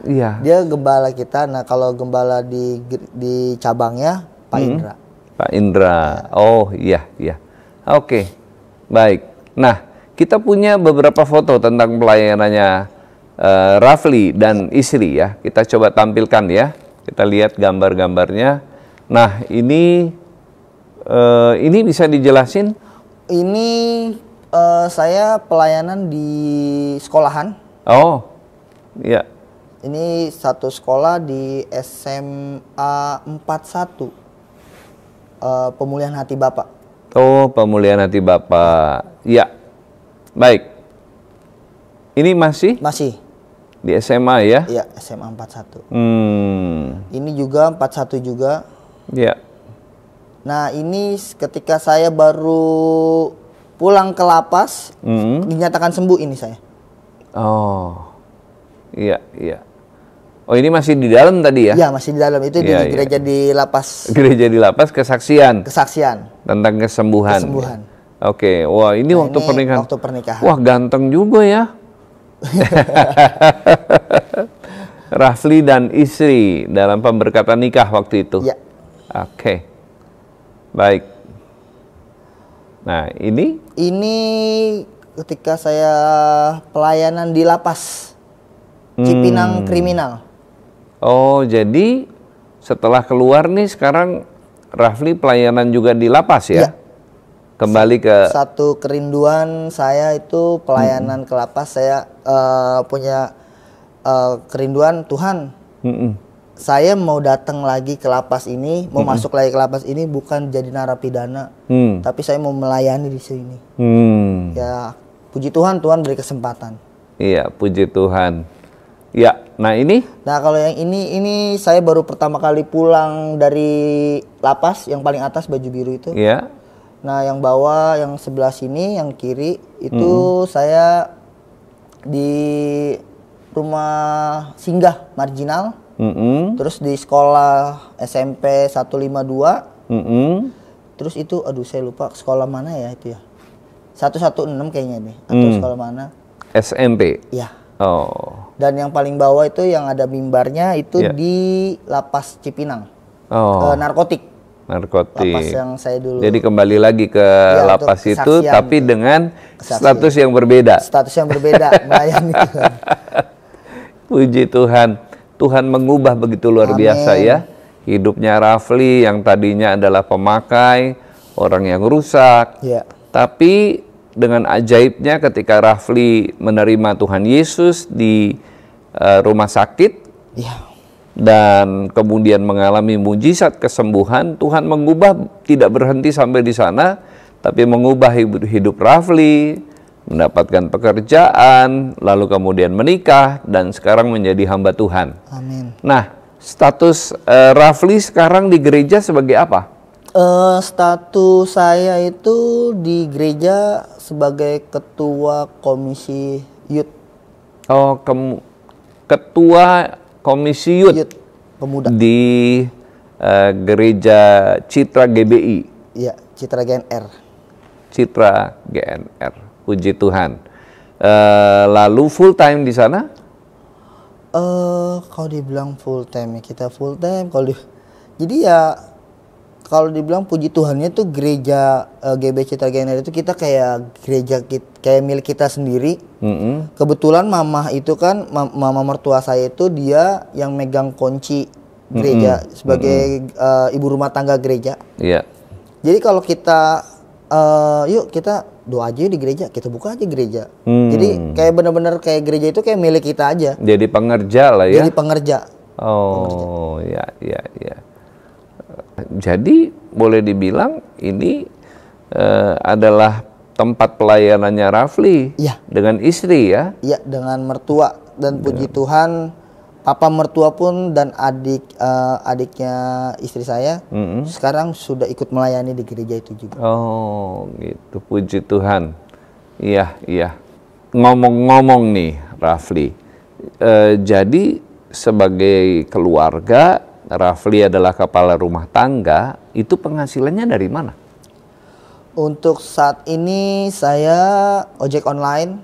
Iya. Dia gembala kita. Nah, kalau gembala di cabangnya Pak Indra. Pak Indra. Oh, iya. Oke. Baik. Nah, kita punya beberapa foto tentang pelayanannya Rafli dan istri ya. Kita coba tampilkan ya. Kita lihat gambar-gambarnya. Nah, ini bisa dijelasin? Ini saya pelayanan di sekolahan. Oh, iya. Ini satu sekolah di SMA 41. Pemulihan Hati Bapak. Oh, Pemulihan Hati Bapak. Iya. Baik. Ini masih di SMA ya? Iya, SMA 41. Ini juga 41 juga. Iya. Nah, ini ketika saya baru pulang ke lapas, dinyatakan sembuh ini saya. Oh, iya. Oh, ini masih di dalam tadi ya? Iya, masih di dalam. Itu di gereja di lapas. Gereja di lapas, kesaksian tentang kesembuhan. Oke, wah ini waktu pernikahan. Wah, ganteng juga ya. Rafli dan istri dalam pemberkatan nikah waktu itu. Iya. Oke. Baik. Nah, ini ketika saya pelayanan di lapas Cipinang Kriminal. Oh, jadi setelah keluar nih sekarang Rafli pelayanan juga di lapas ya? Iya. Kembali ke satu kerinduan saya itu pelayanan ke lapas. Saya punya kerinduan Tuhan. Saya mau datang lagi ke lapas ini, mau masuk lagi ke lapas ini bukan jadi narapidana, tapi saya mau melayani di sini. Ya, puji Tuhan, Tuhan beri kesempatan. Iya, puji Tuhan. Ya, nah ini? Nah, kalau yang ini saya baru pertama kali pulang dari lapas, yang paling atas baju biru itu. Iya. Nah, yang bawah, yang sebelah sini, yang kiri itu saya di rumah singgah marginal. Terus di sekolah SMP 152. Terus itu, aduh saya lupa sekolah mana ya itu ya. 116 kayaknya nih, atau sekolah mana? SMP? Iya. Oh. Dan yang paling bawah itu yang ada mimbarnya itu di Lapas Cipinang. Narkotik. Lapas yang saya dulu. Jadi kembali lagi ke lapas itu, tapi gitu, dengan status yang berbeda. Status yang berbeda, melayani Tuhan. Puji Tuhan. Tuhan mengubah begitu luar biasa ya. Hidupnya Rafli yang tadinya adalah pemakai, orang yang rusak. Tapi dengan ajaibnya ketika Rafli menerima Tuhan Yesus di rumah sakit, dan kemudian mengalami mujizat kesembuhan, Tuhan mengubah, tidak berhenti sampai di sana, tapi mengubah hidup Rafli, mendapatkan pekerjaan, lalu kemudian menikah, dan sekarang menjadi hamba Tuhan. Amin. Nah, status Rafli sekarang di gereja sebagai apa? Status saya itu di gereja sebagai ketua komisi youth. Oh, ketua komisi youth pemuda di gereja Citra GBI. Iya, Citra GNR. Citra GNR. Puji Tuhan. Lalu full time di sana? Kalau dibilang full time ya kita full time. Jadi ya kalau dibilang puji Tuhannya tuh gereja GB Citra GNR itu kita kayak gereja kayak milik kita sendiri. Kebetulan mama itu kan mama mertua saya itu dia yang megang kunci gereja sebagai ibu rumah tangga gereja. Jadi kalau kita yuk kita doa aja di gereja, kita buka aja gereja. Jadi kayak benar-benar kayak gereja itu kayak milik kita aja. Jadi pengerja lah ya. Jadi pengerja. Oh, ya. Jadi boleh dibilang ini adalah tempat pelayanannya Rafli dengan istri ya? Iya, dengan mertua, dan puji Tuhan papa mertua pun dan adiknya istri saya sekarang sudah ikut melayani di gereja itu juga. Oh, gitu. Puji Tuhan. Iya. Ngomong-ngomong nih, Rafli. Jadi sebagai keluarga, Rafli adalah kepala rumah tangga, itu penghasilannya dari mana? Untuk saat ini saya ojek online.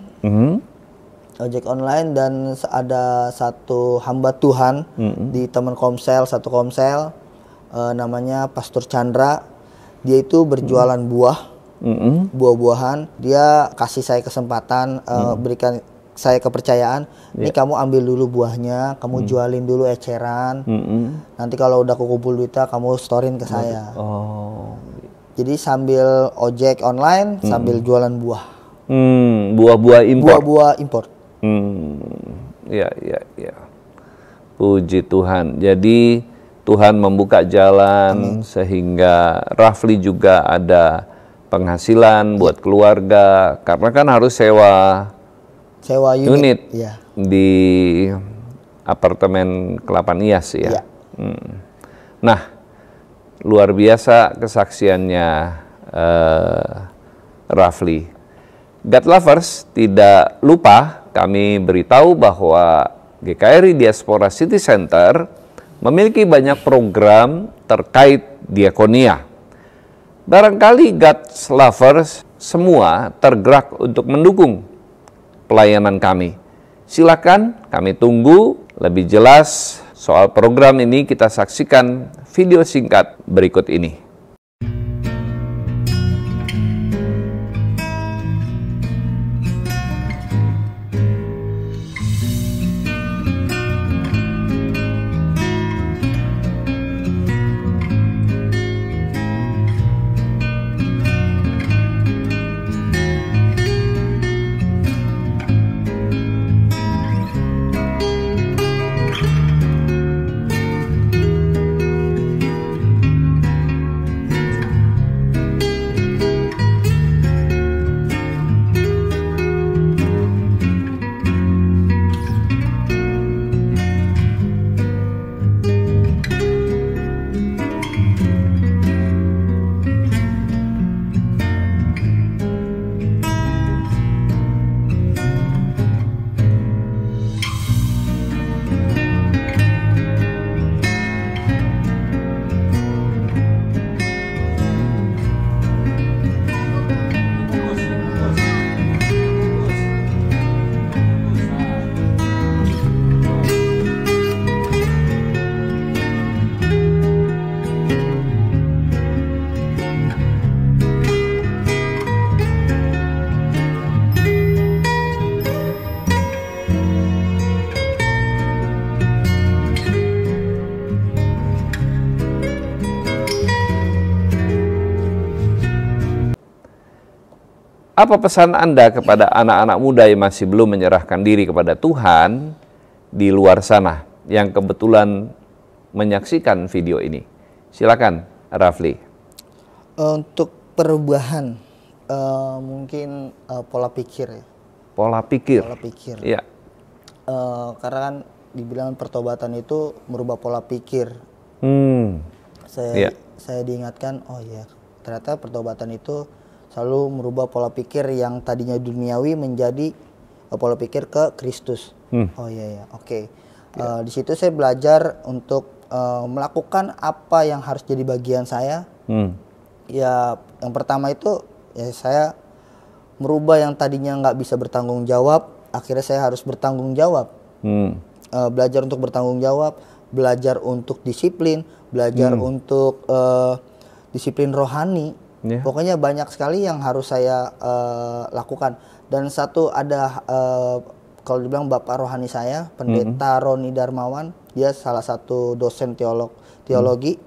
Ojek online, dan ada satu hamba Tuhan di teman komsel, satu komsel, namanya Pastor Chandra. Dia itu berjualan buah-buahan. Dia kasih saya kesempatan, berikan saya kepercayaan. Ini kamu ambil dulu buahnya, kamu jualin dulu eceran. Nanti kalau udah kumpul duitnya, kamu storein ke saya. Jadi sambil ojek online, sambil jualan buah. Buah-buah impor. Buah-buah impor. Ya. Puji Tuhan. Jadi Tuhan membuka jalan sehingga Rafli juga ada penghasilan buat keluarga, karena kan harus sewa unit di apartemen Kelapa Nias ya. Nah, luar biasa kesaksiannya Rafli. God Lovers, tidak lupa kami beritahu bahwa GKRI Diaspora City Center memiliki banyak program terkait diakonia. Barangkali God Lovers semua tergerak untuk mendukung pelayanan kami. Silakan, kami tunggu lebih jelas soal program ini. Kita saksikan video singkat berikut ini. Apa pesan Anda kepada anak-anak muda yang masih belum menyerahkan diri kepada Tuhan di luar sana yang kebetulan menyaksikan video ini? Silakan, Rafli. Untuk perubahan, mungkin pola pikir ya. Pola pikir. Pola pikir. Iya. Karena kan dibilang pertobatan itu merubah pola pikir. Saya diingatkan, oh ya, ternyata pertobatan itu selalu merubah pola pikir yang tadinya duniawi menjadi pola pikir ke Kristus. Oh iya ya, oke. Di situ saya belajar untuk melakukan apa yang harus jadi bagian saya. Ya, yang pertama itu ya saya merubah yang tadinya nggak bisa bertanggung jawab, akhirnya saya harus bertanggung jawab. Belajar untuk bertanggung jawab, belajar untuk disiplin, belajar untuk disiplin rohani. Pokoknya banyak sekali yang harus saya lakukan. Dan satu ada kalau dibilang bapak rohani saya, Pendeta Roni Darmawan, dia salah satu dosen teologi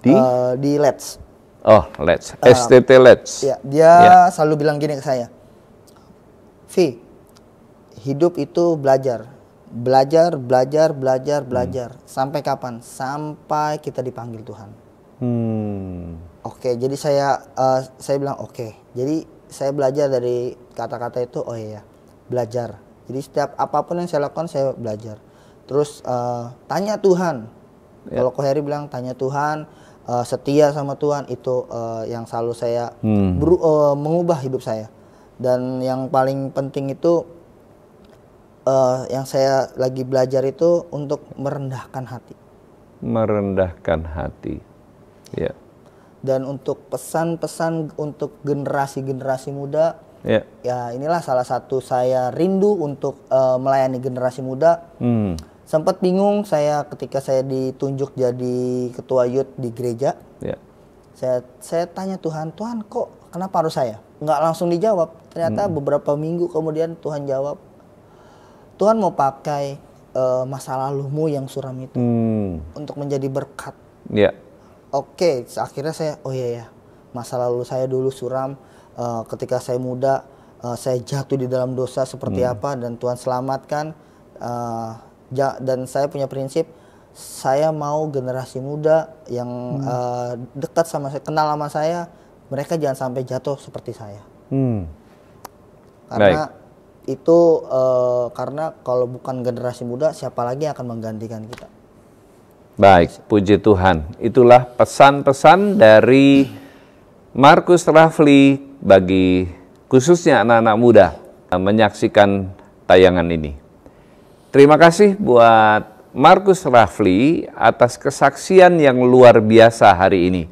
di Let's. Oh, Let's. STT Let's. Ya, dia selalu bilang gini ke saya, Vi, hidup itu belajar. Belajar. Sampai kapan? Sampai kita dipanggil Tuhan. Oke, jadi saya bilang oke. Jadi saya belajar dari kata-kata itu, oh iya, belajar. Jadi setiap apapun yang saya lakukan, saya belajar. Terus tanya Tuhan. Kalau Ko Heri bilang tanya Tuhan, setia sama Tuhan, itu yang selalu saya mengubah hidup saya. Dan yang paling penting itu yang saya lagi belajar itu untuk merendahkan hati. Merendahkan hati. Ya. Dan untuk pesan-pesan untuk generasi-generasi muda, ya inilah salah satu saya rindu untuk melayani generasi muda. Sempat bingung saya ketika saya ditunjuk jadi ketua youth di gereja. Saya tanya Tuhan kok kenapa harus saya? Nggak langsung dijawab. Ternyata beberapa minggu kemudian Tuhan jawab, Tuhan mau pakai masa lalumu yang suram itu untuk menjadi berkat. Oke, akhirnya saya, oh iya ya, masa lalu saya dulu suram, ketika saya muda, saya jatuh di dalam dosa seperti apa, dan Tuhan selamatkan. Dan saya punya prinsip, saya mau generasi muda yang dekat sama saya, kenal sama saya, mereka jangan sampai jatuh seperti saya. Karena itu, karena kalau bukan generasi muda, siapa lagi yang akan menggantikan kita? Baik, puji Tuhan. Itulah pesan-pesan dari Marcus Rafli bagi khususnya anak-anak muda menyaksikan tayangan ini. Terima kasih buat Marcus Rafli atas kesaksian yang luar biasa hari ini.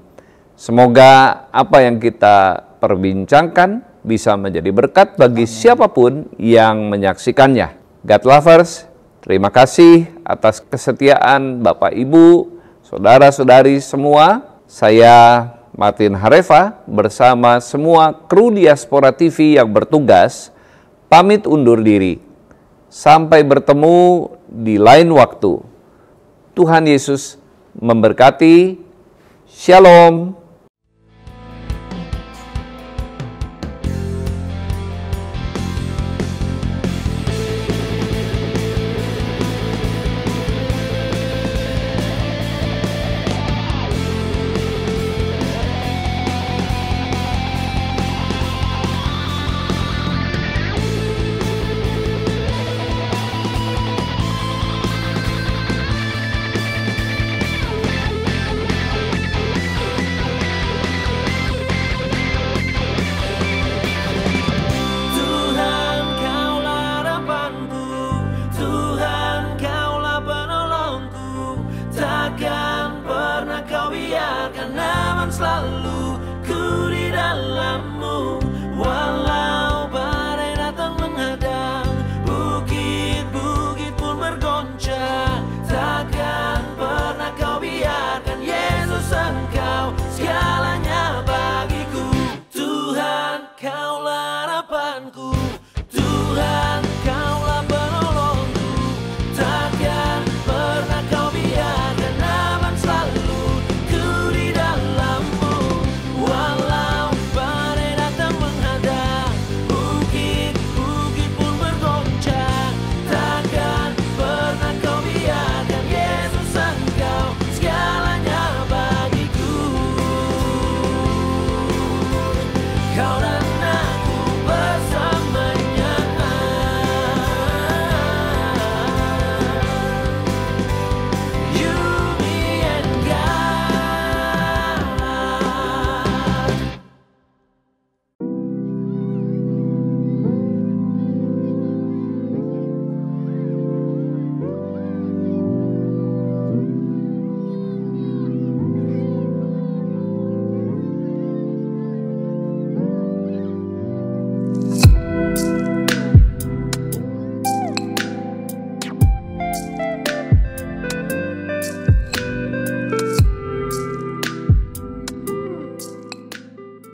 Semoga apa yang kita perbincangkan bisa menjadi berkat bagi siapapun yang menyaksikannya. God lovers, terima kasih atas kesetiaan Bapak, Ibu, saudara-saudari semua. Saya Martin Hareva bersama semua kru Diaspora TV yang bertugas pamit undur diri. Sampai bertemu di lain waktu. Tuhan Yesus memberkati. Shalom.